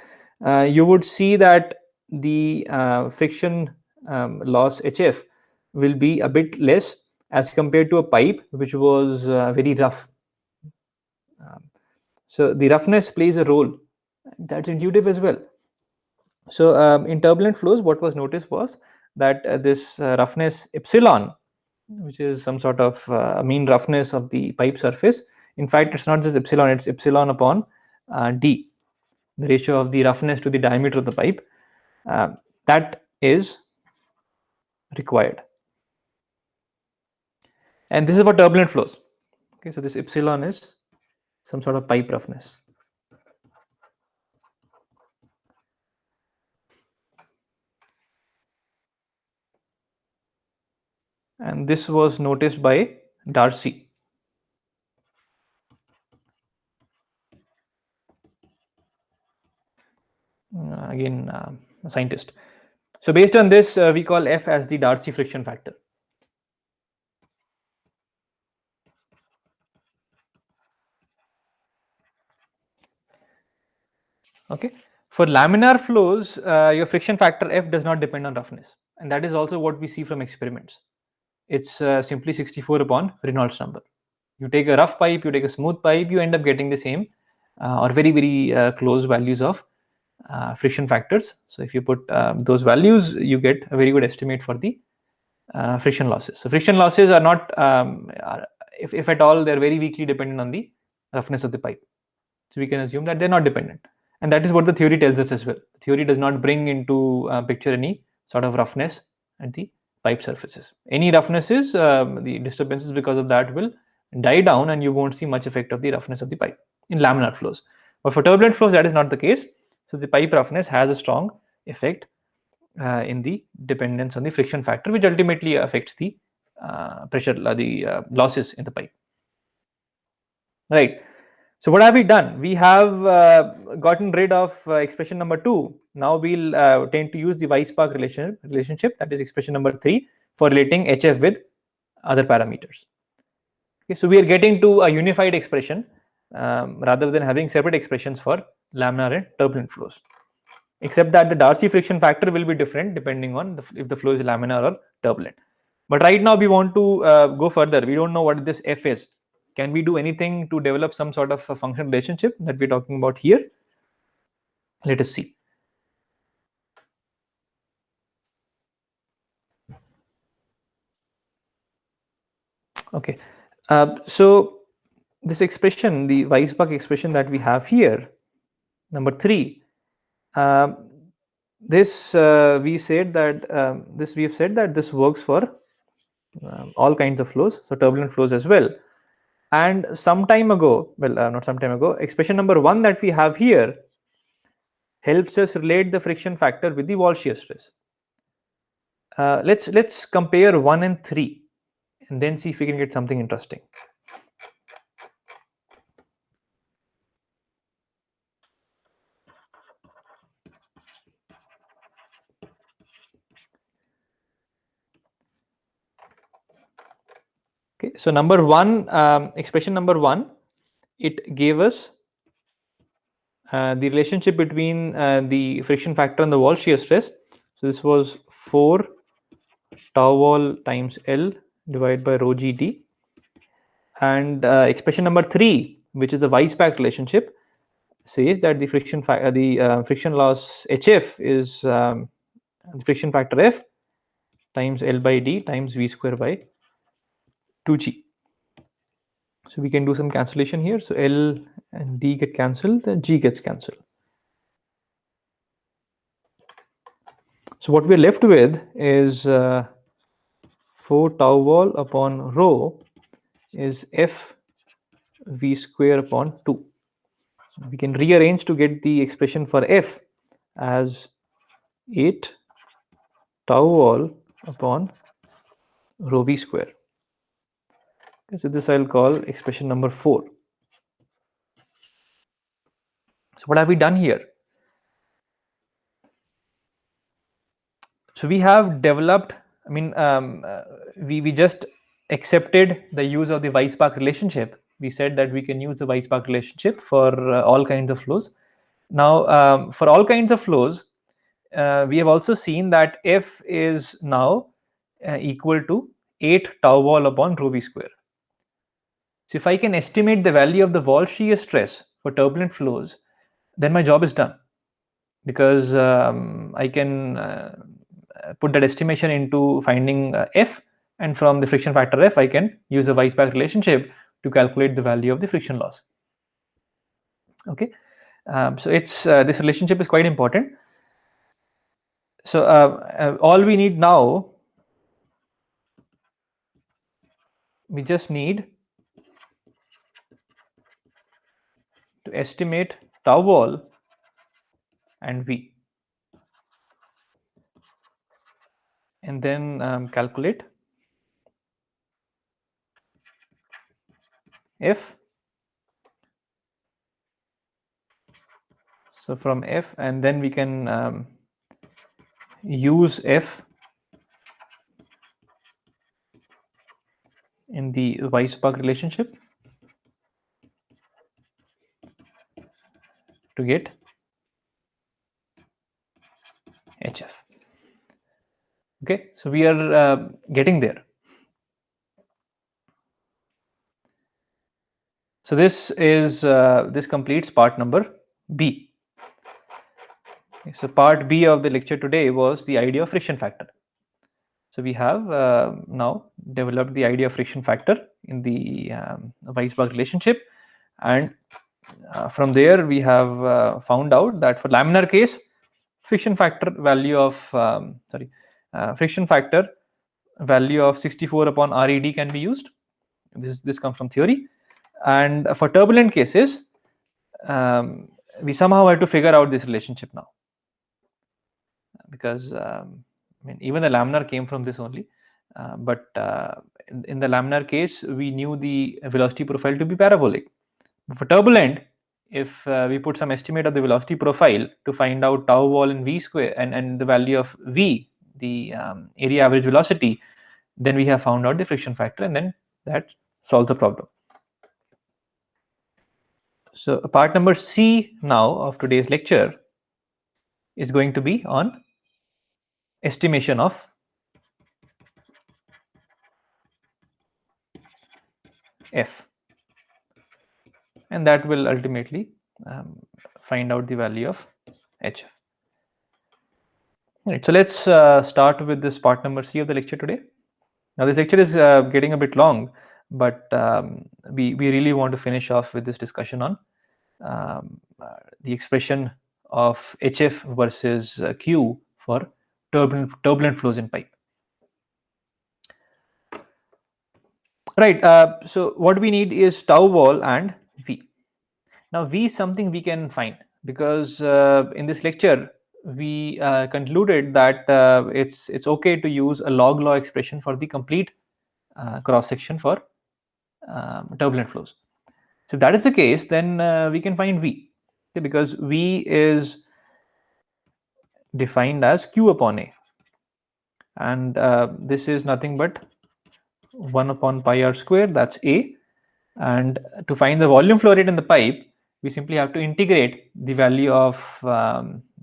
you would see that the friction loss HF will be a bit less as compared to a pipe which was very rough. So the roughness plays a role. That's intuitive as well. So in turbulent flows, what was noticed was that this roughness epsilon, which is some sort of mean roughness of the pipe surface. In fact, it's not just epsilon, it's epsilon upon d, the ratio of the roughness to the diameter of the pipe. That is required. And this is for turbulent flows. Okay, so this epsilon is some sort of pipe roughness. And this was noticed by Darcy. again a scientist. So based on this, we call F as the Darcy friction factor. Okay. For laminar flows, your friction factor F does not depend on roughness, and that is also what we see from experiments. It's simply 64 upon Reynolds number. You take a rough pipe, you take a smooth pipe, you end up getting the same or very close values of friction factors. So if you put those values, you get a very good estimate for the friction losses. So friction losses are not, if at all, they're very weakly dependent on the roughness of the pipe. So we can assume that they're not dependent, and that is what the theory tells us as well. The theory does not bring into picture any sort of roughness at the pipe surfaces. Any roughnesses, the disturbances because of that will die down, and you won't see much effect of the roughness of the pipe in laminar flows. But for turbulent flows, that is not the case. So the pipe roughness has a strong effect in the dependence on the friction factor, which ultimately affects the pressure, the losses in the pipe. Right. So what have we done? We have gotten rid of expression number 2. Now we'll tend to use the Weisbach relationship, that is expression number 3, for relating HF with other parameters. Okay, so we are getting to a unified expression rather than having separate expressions for laminar and turbulent flows. Except that the Darcy friction factor will be different depending on if the flow is laminar or turbulent. But right now we want to go further. We don't know what this F is. Can we do anything to develop some sort of a function relationship that we're talking about here? Let us see. Okay, so this expression, the Weisbach expression that we have here, number 3, this we said that we have said that this works for all kinds of flows, so turbulent flows as well. And some time ago, well, not some time ago, expression number 1 that we have here helps us relate the friction factor with the wall shear stress. Let's compare 1 and 3 and then see if we can get something interesting. Okay, so number 1, expression number 1, it gave us the relationship between the friction factor and the wall shear stress. So this was 4 tau wall times L divided by rho GT. And expression number 3, which is the Weisbach relationship, says that the friction friction loss HF is the friction factor F times L by D times V square by 2G. So we can do some cancellation here. So L and D get cancelled, then G gets cancelled. So what we're left with is 4 tau wall upon rho is F V square upon 2. We can rearrange to get the expression for F as 8 tau wall upon rho V square. Okay, so this I'll call expression number 4. So what have we done here? So we have developed, I mean, we just accepted the use of the Weisbach relationship. We said that we can use the Weisbach relationship for all kinds of flows. Now, for all kinds of flows, we have also seen that F is now equal to 8 tau wall upon rho V square. So if I can estimate the value of the wall shear stress for turbulent flows, then my job is done, because I can put that estimation into finding F, and from the friction factor F, I can use the Weisbach relationship to calculate the value of the friction loss. Okay, so it's this relationship is quite important. So all we need now, we just need to estimate tau wall and V, and then calculate F. So from F, and then we can use F in the Weisbach relationship to get HF. Okay, so we are getting there. So this is this completes part number B. Okay, so part B of the lecture today was the idea of friction factor. So we have now developed the idea of friction factor in the Weisbach relationship, and from there we have found out that for laminar case, friction factor value of friction factor value of 64 upon RED can be used. This comes from theory, and for turbulent cases, we somehow have to figure out this relationship now, because I mean, even the laminar came from this only, but in the laminar case we knew the velocity profile to be parabolic. For turbulent, if we put some estimate of the velocity profile to find out tau wall and v square and the value of v, the area average velocity, then we have found out the friction factor, and then that solves the problem. So part number C now of today's lecture is going to be on estimation of F, and that will ultimately find out the value of HF. Right, so let's start with this part number C of the lecture today. Now this lecture is getting a bit long, but we really want to finish off with this discussion on the expression of HF versus Q for turbulent flows in pipe. Right, so what we need is tau wall and V. Now V is something we can find, because in this lecture we concluded that it's okay to use a log law expression for the complete cross section for turbulent flows. So if that is the case, then we can find V, okay, because V is defined as Q upon A, and this is nothing but 1 upon pi r square, that's A. And to find the volume flow rate in the pipe, we simply have to integrate the value of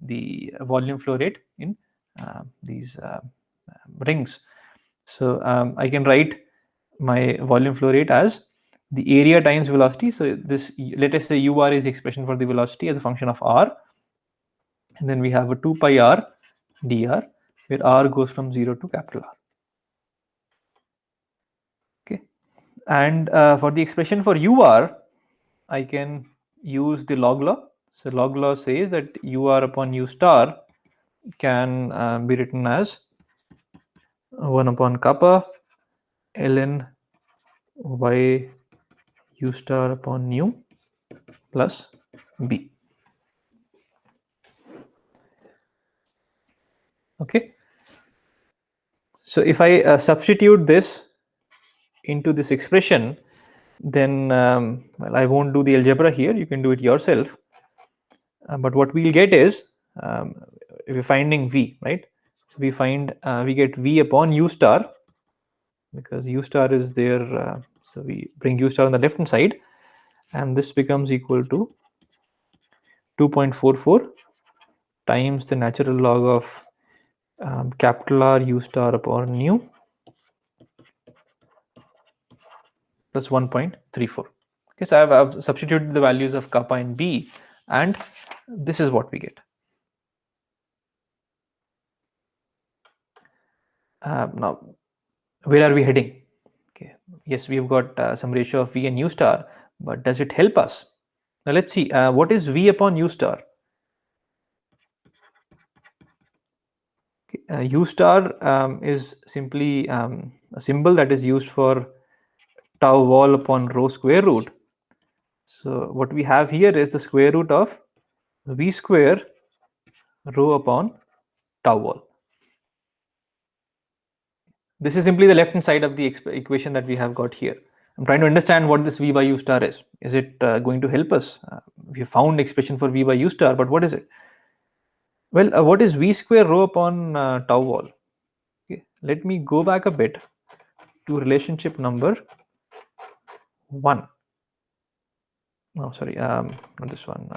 the volume flow rate in these rings. So I can write my volume flow rate as the area times velocity. So this, let us say UR is the expression for the velocity as a function of R, and then we have a 2 pi R dr, where R goes from 0 to capital R. Okay, and for the expression for UR, I can use the log law. So log law says that UR upon U star can be written as 1 upon kappa ln y U star upon nu plus b. Okay, so if I substitute this into this expression, then well, I won't do the algebra here, you can do it yourself, but what we'll get is we're finding V, right? So we find we get V upon U star, because U star is there, so we bring U star on the left hand side, and this becomes equal to 2.44 times the natural log of capital R U star upon nu plus 1.34. Okay, so I've substituted the values of kappa and b, and this is what we get. Now, where are we heading? Okay, yes, we've got some ratio of V and U star, but does it help us? Now let's see, what is V upon U star? Okay, U star is simply a symbol that is used for tau wall upon rho square root. So what we have here is the square root of V square rho upon tau wall. This is simply the left hand side of the equation that we have got here. I'm trying to understand what this v by u star is. Is it going to help us? We found expression for v by u star, but what is it? Well, what is v square rho upon tau wall? Okay, let me go back a bit to relationship number 1. No, sorry, not this one.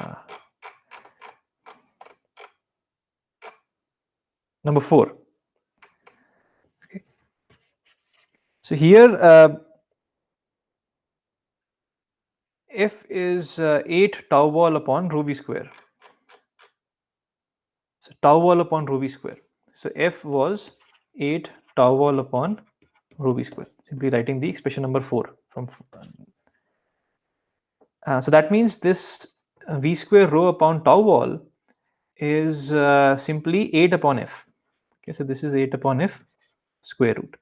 Number 4. Okay. So here f is 8 tau wall upon rho v square. So tau wall upon rho v square. So f was 8 tau wall upon rho v square. Simply writing the expression number 4 from. So that means this v square rho upon tau wall is simply 8 upon f. Okay, so this is 8 upon f square root.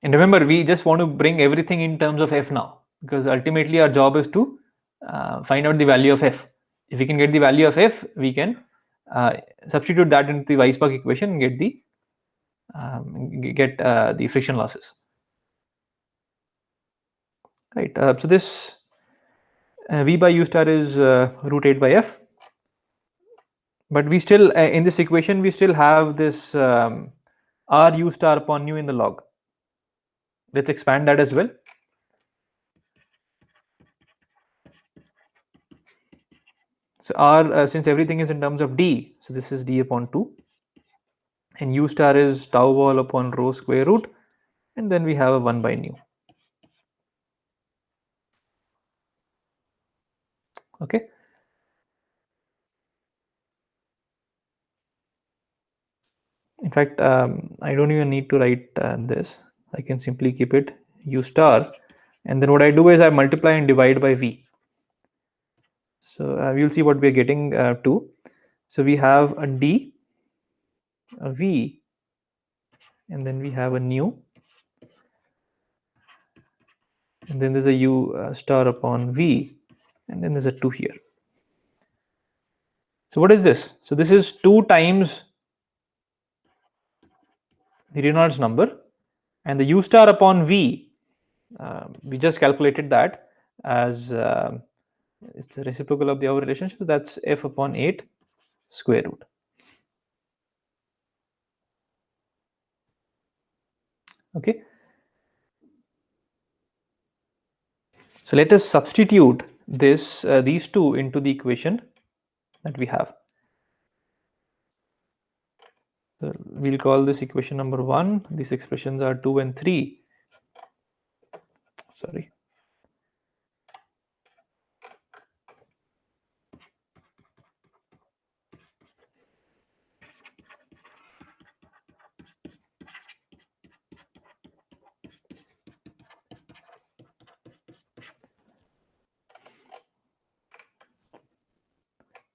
And remember, we just want to bring everything in terms of f now, because ultimately our job is to find out the value of f. If we can get the value of f, we can substitute that into the Weisbach equation and get the friction losses. Right. So this v by u star is root 8 by f. But we still, in this equation, we still have this r u star upon u in the log. Let's expand that as well. So r, since everything is in terms of d, so this is d upon 2. And u star is tau wall upon rho square root. And then we have a 1 by nu. Okay. In fact, I don't even need to write this. I can simply keep it u star. And then what I do is I multiply and divide by v. So we'll see what we're getting to. So we have a d, a v, and then we have a nu. And then there's a u star upon v, and then there's a 2 here. So what is this? So this is 2 times the Reynolds number, and the u star upon v, we just calculated that as it's the reciprocal of the other relationship. So that's f upon 8 square root. Okay. So let us substitute this these two into the equation that we have. So we'll call this equation number 1. These expressions are 2 and 3. Sorry.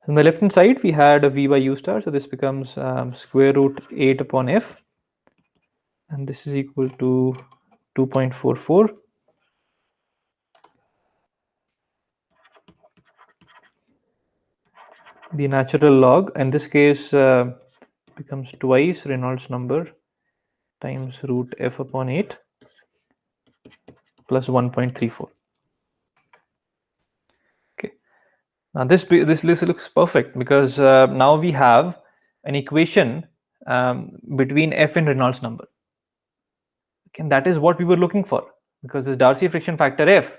On the left hand side, we had a v by u star. So this becomes square root 8 upon f. And this is equal to 2.44. The natural log, in this case, becomes twice Reynolds number times root f upon 8 plus 1.34. Okay. Now this list looks perfect, because now we have an equation between f and Reynolds number. Okay, and that is what we were looking for, because this Darcy friction factor f,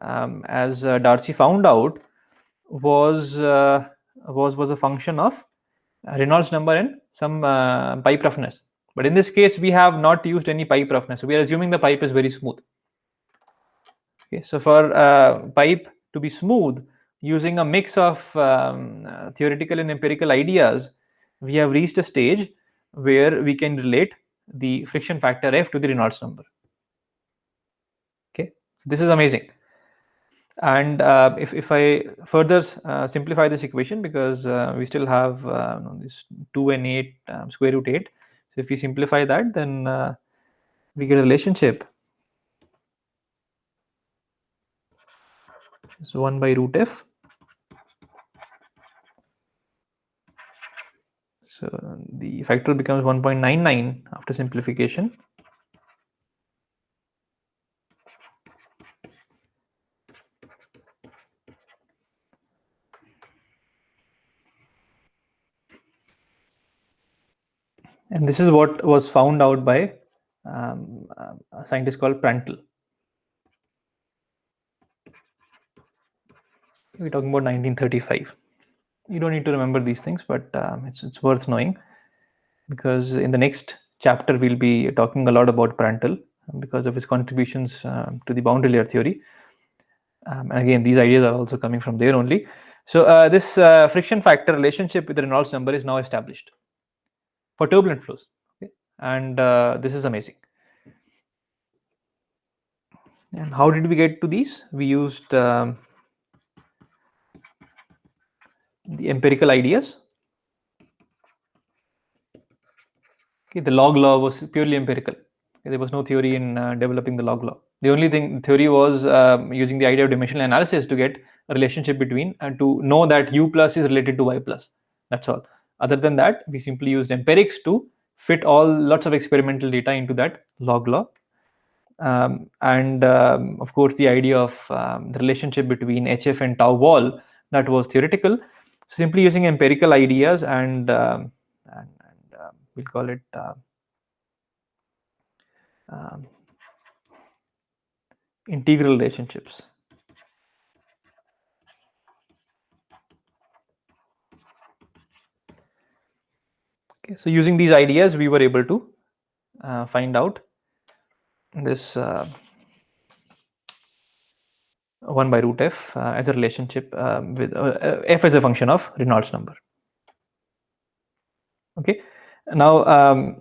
as Darcy found out, was a function of Reynolds number and some pipe roughness. But in this case, we have not used any pipe roughness. So we are assuming the pipe is very smooth. Okay, so for pipe to be smooth, using a mix of theoretical and empirical ideas, we have reached a stage where we can relate the friction factor f to the Reynolds number. Okay, so this is amazing. And if I further simplify this equation, because we still have this 2 and 8 square root 8. So if we simplify that, then we get a relationship. So 1 by root f. So the factor becomes 1.99 after simplification. And this is what was found out by a scientist called Prandtl. We're talking about 1935. You don't need to remember these things, but it's worth knowing, because in the next chapter we'll be talking a lot about Prandtl because of his contributions to the boundary layer theory. And again, these ideas are also coming from there only. So this friction factor relationship with the Reynolds number is now established for turbulent flows. Okay? And this is amazing. And how did we get to these? We used the empirical ideas. Okay, the log law was purely empirical. Okay, there was no theory in developing the log law. The only theory was using the idea of dimensional analysis to get a relationship between and to know that u plus is related to y plus. That's all. Other than that, we simply used empirics to fit lots of experimental data into that log law. And of course, the idea of the relationship between HF and tau wall, that was theoretical. So simply using empirical ideas and we'll call it integral relationships. Okay, so using these ideas, we were able to find out this 1 by root f as a relationship with f as a function of Reynolds number. Okay, now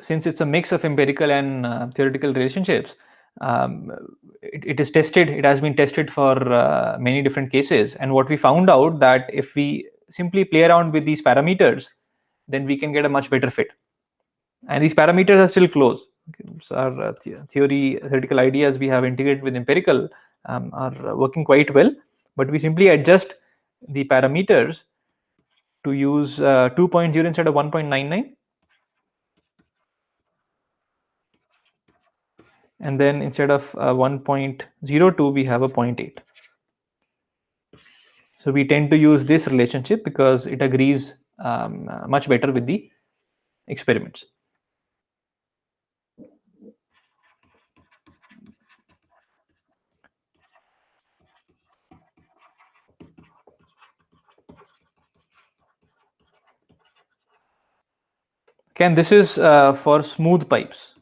since it's a mix of empirical and theoretical relationships, it is tested. It has been tested for many different cases, and what we found out that if we simply play around with these parameters, then we can get a much better fit. And these parameters are still close. Okay, so our theoretical ideas we have integrated with empirical are working quite well, but we simply adjust the parameters to use 2.0 instead of 1.99, and then instead of 1.02 we have a 0.8. So we tend to use this relationship because it agrees much better with the experiments. Okay, and this is for smooth pipes.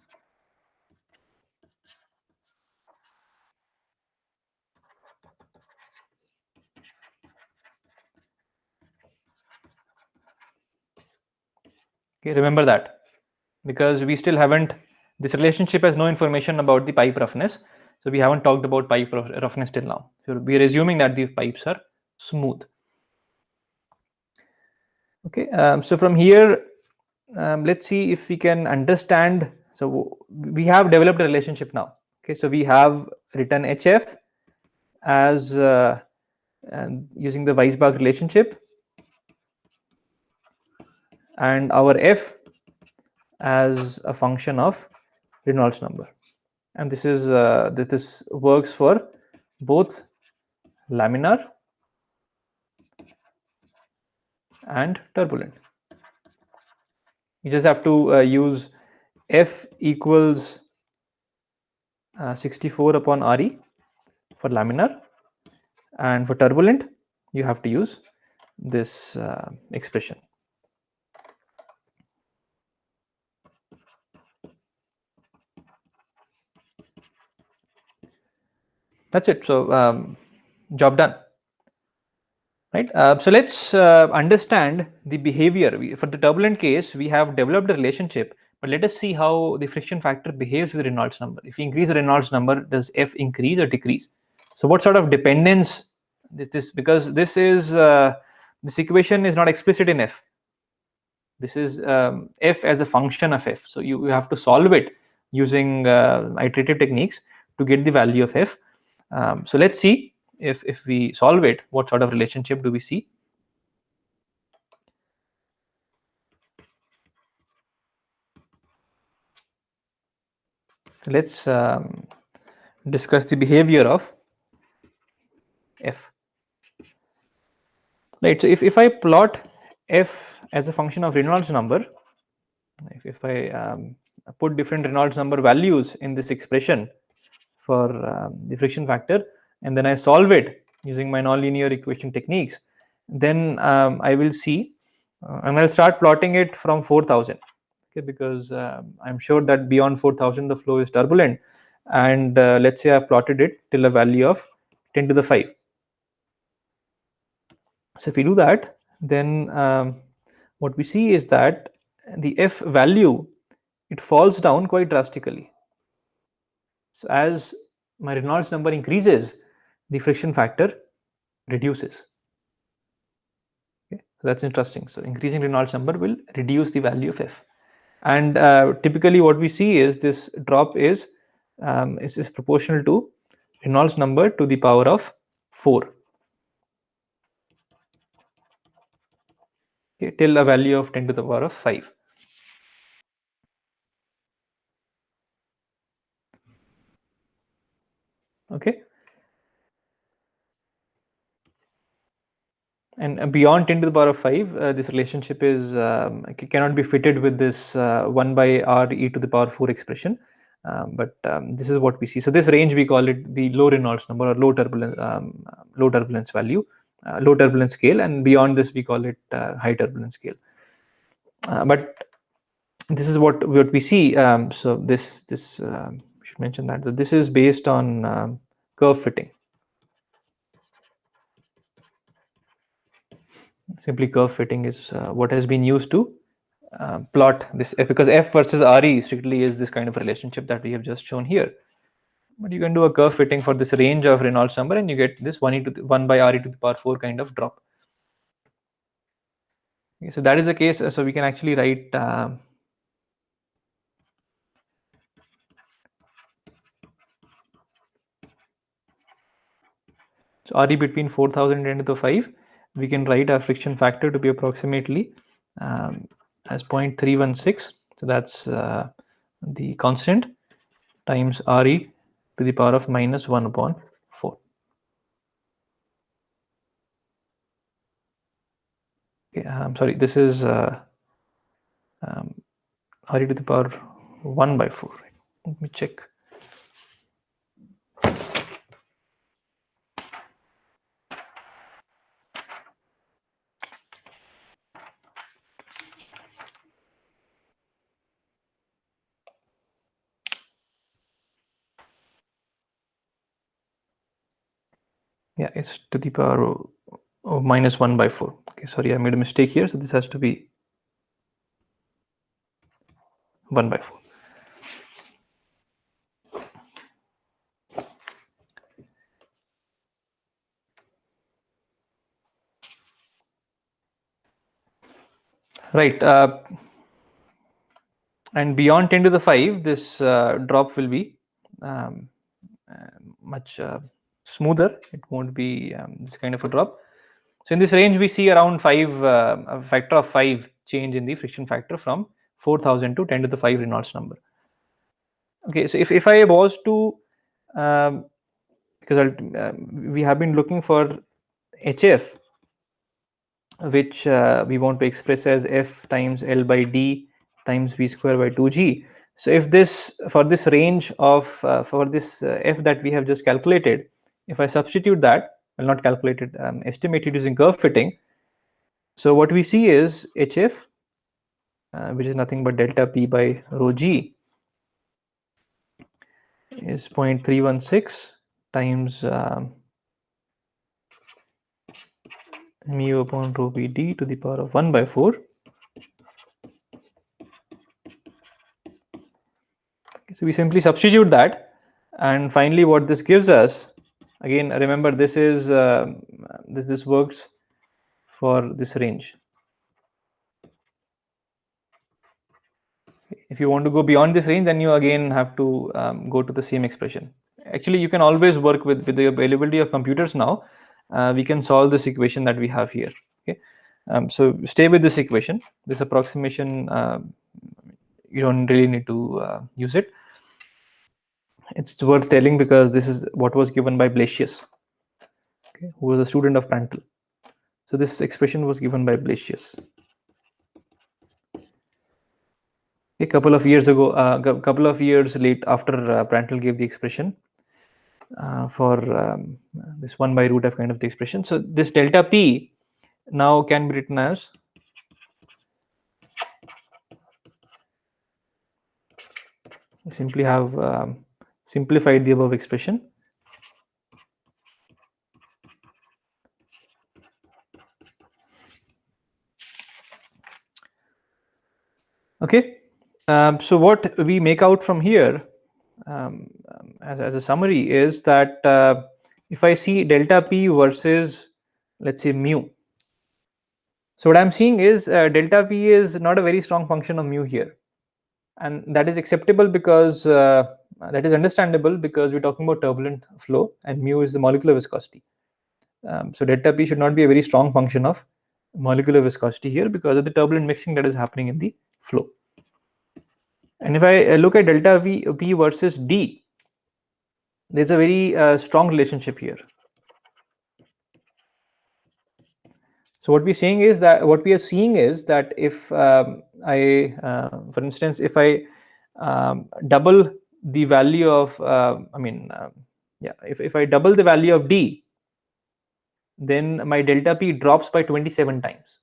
Okay, remember that, because we still haven't, this relationship has no information about the pipe roughness, so we haven't talked about pipe roughness till now. So we are assuming that these pipes are smooth. Okay, so from here, let's see if we can understand. So we have developed a relationship now. Okay, so we have written HF as using the Weisbach relationship, and our F as a function of Reynolds number, and this is this works for both laminar and turbulent. You just have to use F equals 64 upon Re for laminar, and for turbulent you have to use this expression. That's it. So job done, right? So let's understand the behavior. For the turbulent case, we have developed a relationship, but let us see how the friction factor behaves with the Reynolds number. If you increase the Reynolds number, does F increase or decrease? So what sort of dependence this because this is this equation is not explicit in F. This is F as a function of F. So you have to solve it using iterative techniques to get the value of F. So let's see if we solve it, what sort of relationship do we see? So let's discuss the behavior of F. Right. So if I plot F as a function of Reynolds number, if I put different Reynolds number values in this expression for the friction factor, and then I solve it using my nonlinear equation techniques, then I will see and I'll start plotting it from 4000. Okay, because I'm sure that beyond 4000 the flow is turbulent, and let's say I've plotted it till a value of 10 to the 5. So if we do that, then what we see is that the F value, it falls down quite drastically. So as my Reynolds number increases, the friction factor reduces. Okay, so that's interesting. So increasing Reynolds number will reduce the value of F, and typically what we see is this drop is proportional to Reynolds number to the power of 4. Okay, till a value of 10 to the power of 5. Okay, and beyond 10 to the power of 5, this relationship is cannot be fitted with this 1 by r e to the power 4 expression. But this is what we see. So this range, we call it the low Reynolds number, or low turbulence value, low turbulence scale, and beyond this we call it high turbulence scale. But this is what we see. So this we should mention that this is based on curve fitting. Simply curve fitting is what has been used to plot this F, because F versus RE strictly is this kind of relationship that we have just shown here. But you can do a curve fitting for this range of Reynolds number, and you get this 1 by RE to the power 4 kind of drop. Okay, so that is the case. So we can actually write so RE between 4000 and 10 to the 5. We can write our friction factor to be approximately as 0.316. So that's the constant times RE to the power of minus 1 upon 4. Okay, I'm sorry, this is RE to the power 1 by 4. Let me check. Yeah, it's to the power of minus 1 by 4. Okay, sorry, I made a mistake here. So this has to be 1 by 4. Right. And beyond 10 to the 5, this drop will be much smoother. It won't be this kind of a drop. So in this range, we see around a factor of 5 change in the friction factor from 4000 to 10 to the 5 Reynolds number. Okay, so if I was to, because we have been looking for HF, which we want to express as F times L by D times V square by 2G. So if this, for this range of for this F that we have just calculated, if I substitute that, well, not calculated, estimated using curve fitting, so what we see is HF, which is nothing but delta P by rho G, is 0.316 times mu upon rho B D to the power of 1 by 4. So we simply substitute that, and finally what this gives us, again remember this is this works for this range. If you want to go beyond this range, then you again have to go to the same expression. Actually, you can always work with the availability of computers now. We can solve this equation that we have here. Okay, so stay with this equation. This approximation, you don't really need to use it. It's worth telling because this is what was given by Blasius, okay, who was a student of Prandtl. So this expression was given by Blasius. A couple of years ago, couple of years late after Prandtl gave the expression for this 1 by root f kind of the expression. So this delta p now can be written as simply have simplified the above expression. Okay, so what we make out from here as a summary is that if I see delta p versus let's say mu, so what I'm seeing is delta p is not a very strong function of mu here, and that is acceptable because that is understandable because we're talking about turbulent flow and mu is the molecular viscosity. So delta p should not be a very strong function of molecular viscosity here because of the turbulent mixing that is happening in the flow. And if I look at delta p versus d, there's a very strong relationship here. So what we're saying is that what we are seeing is that if I, for instance, if I double the value of, if I double the value of d, then my delta p drops by 27 times.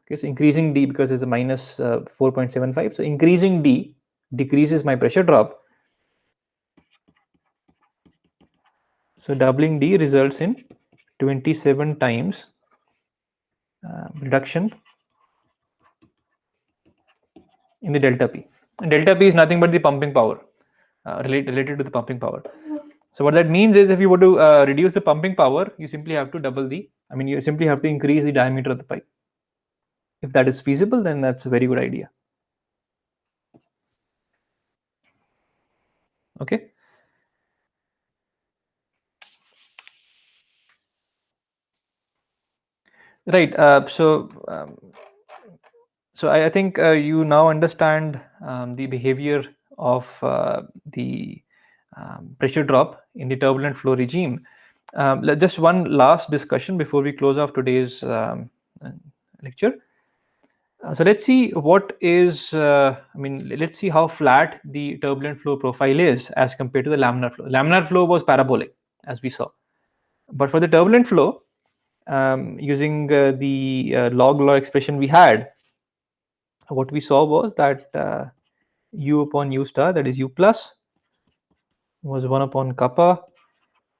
Okay, so increasing d because there's a minus 4.75. So increasing d decreases my pressure drop. So doubling d results in 27 times reduction in the delta p. And delta p is nothing but the pumping power related to the pumping power. So what that means is if you were to reduce the pumping power, you simply have to double the, you simply have to increase the diameter of the pipe. If that is feasible, then that's a very good idea. Okay. Right. So I think you now understand the behavior of the pressure drop in the turbulent flow regime. Just one last discussion before we close off today's lecture. So let's see what is, let's see how flat the turbulent flow profile is as compared to the laminar flow. Laminar flow was parabolic, as we saw. But for the turbulent flow, using the log law expression we had, what we saw was that u upon u star, that is u plus, was 1 upon kappa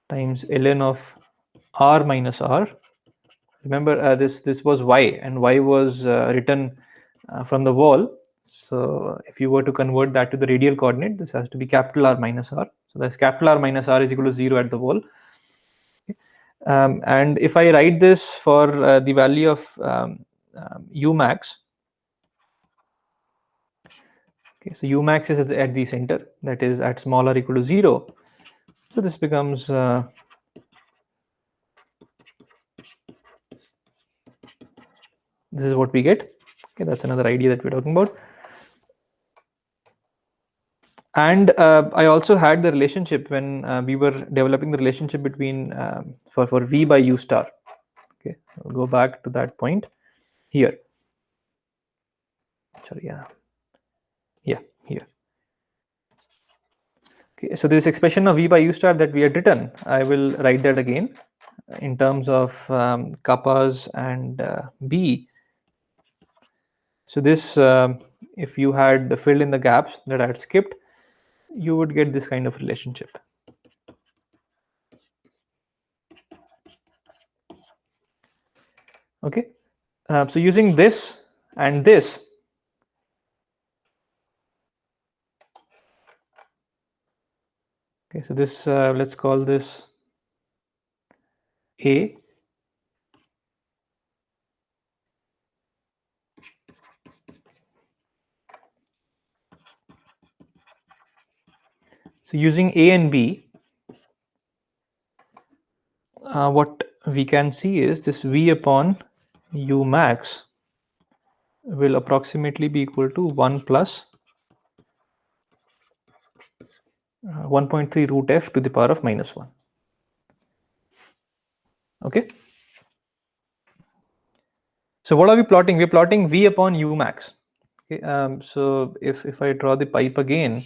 times ln of r minus r. Remember this was y, and y was written from the wall. So if you were to convert that to the radial coordinate, this has to be capital R minus r. So that's capital R minus r is equal to 0 at the wall. And if I write this for the value of u max, okay, so u max is at the center, that is at small r equal to 0. So this becomes this is what we get. Okay, that's another idea that we're talking about. And I also had the relationship when we were developing the relationship between for v by u star. Okay, I'll go back to that point here. Sorry, yeah, here. Okay, so this expression of v by u star that we had written, I will write that again in terms of kappas and b. So this, if you had filled in the gaps that I had skipped, you would get this kind of relationship. Okay, so using this and this, okay, so this let's call this A. So using A and B, what we can see is this V upon U max will approximately be equal to 1 plus 1.3 root f to the power of minus 1. Okay. So what are we plotting? We're plotting V upon U max. Okay, so if I draw the pipe again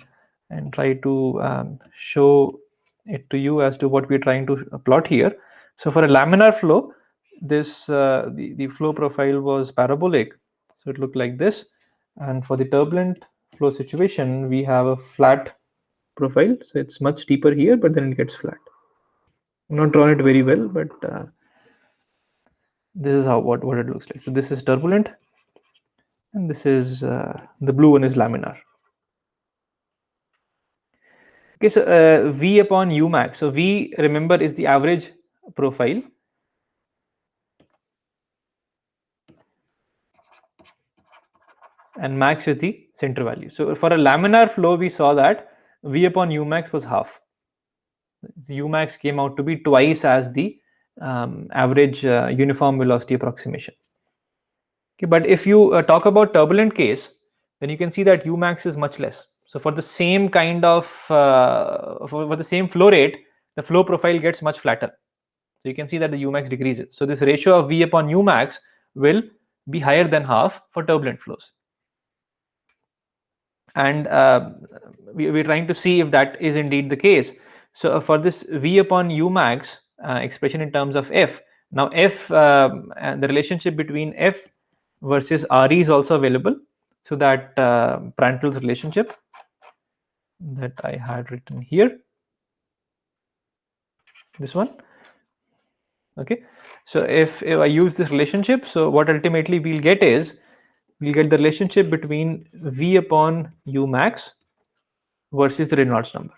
and try to show it to you as to what we're trying to plot here. So for a laminar flow, this the flow profile was parabolic, so it looked like this. And for the turbulent flow situation, we have a flat profile, so it's much steeper here, but then it gets flat. I'm not drawn it very well, but this is how what it looks like. So this is turbulent, and this is the blue one is laminar. Okay, so V upon U max. So V, remember, is the average profile. And max is the center value. So for a laminar flow, we saw that V upon U max was half. U max came out to be twice as the average uniform velocity approximation. Okay, but if you talk about turbulent case, then you can see that U max is much less. So for the same kind of for the same flow rate, the flow profile gets much flatter. So you can see that the Umax decreases. So this ratio of V upon Umax will be higher than half for turbulent flows. And we're trying to see if that is indeed the case. So for this V upon Umax expression in terms of F, now F, the relationship between F versus RE is also available. So that Prandtl's relationship that I had written here, this one. Okay, so if I use this relationship, so what ultimately we'll get is we'll get the relationship between V upon U max versus the Reynolds number.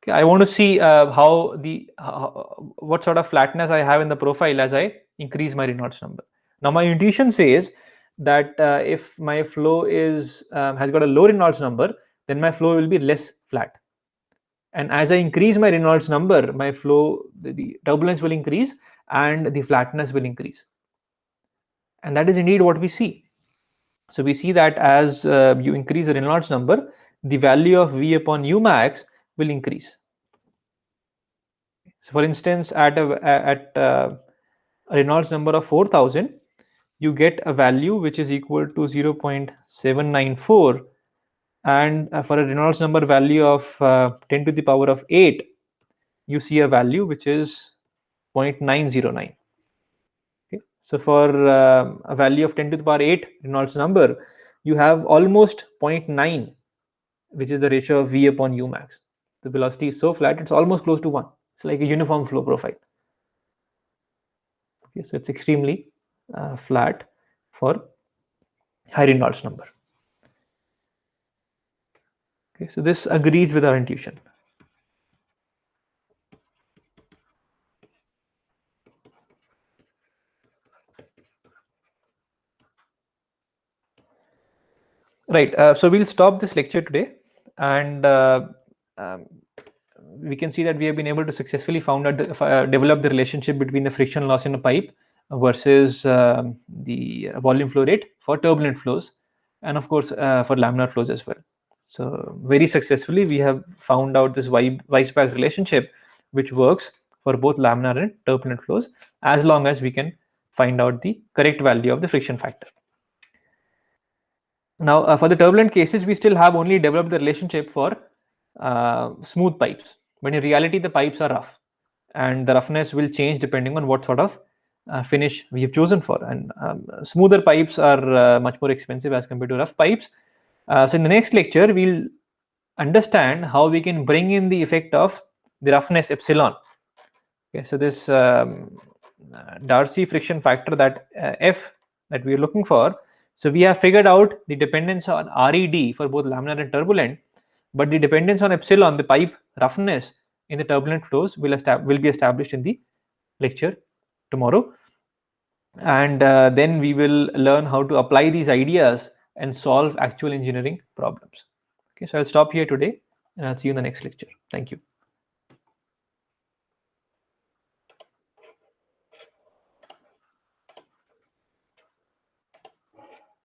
Okay, I want to see what sort of flatness I have in the profile as I increase my Reynolds number. Now my intuition says that if my flow is has got a low Reynolds number, then my flow will be less flat. And as I increase my Reynolds number, my flow, the turbulence will increase and the flatness will increase. And that is indeed what we see. So we see that as you increase the Reynolds number, the value of V upon U max will increase. So for instance, at a Reynolds number of 4000, you get a value which is equal to 0.794, and for a Reynolds number value of 10 to the power of 8, you see a value which is 0.909. Okay. So for a value of 10 to the power 8 Reynolds number, you have almost 0.9, which is the ratio of V upon U max. The velocity is so flat, it's almost close to 1. It's like a uniform flow profile. Okay, so it's extremely flat for high Reynolds number. Okay, so this agrees with our intuition. Right, so we'll stop this lecture today, and we can see that we have been able to successfully develop the relationship between the friction loss in a pipe versus the volume flow rate for turbulent flows, and of course for laminar flows as well. So very successfully we have found out this Weisbach relationship, which works for both laminar and turbulent flows, as long as we can find out the correct value of the friction factor. Now for the turbulent cases, we still have only developed the relationship for smooth pipes, but in reality the pipes are rough, and the roughness will change depending on what sort of finish we have chosen for. And smoother pipes are much more expensive as compared to rough pipes. So in the next lecture, we'll understand how we can bring in the effect of the roughness epsilon. Okay, so this Darcy friction factor, that F that we are looking for. So we have figured out the dependence on RED for both laminar and turbulent, but the dependence on epsilon, the pipe roughness in the turbulent flows, will be established in the lecture tomorrow. And then we will learn how to apply these ideas and solve actual engineering problems. Okay, so I'll stop here today, and I'll see you in the next lecture. Thank you.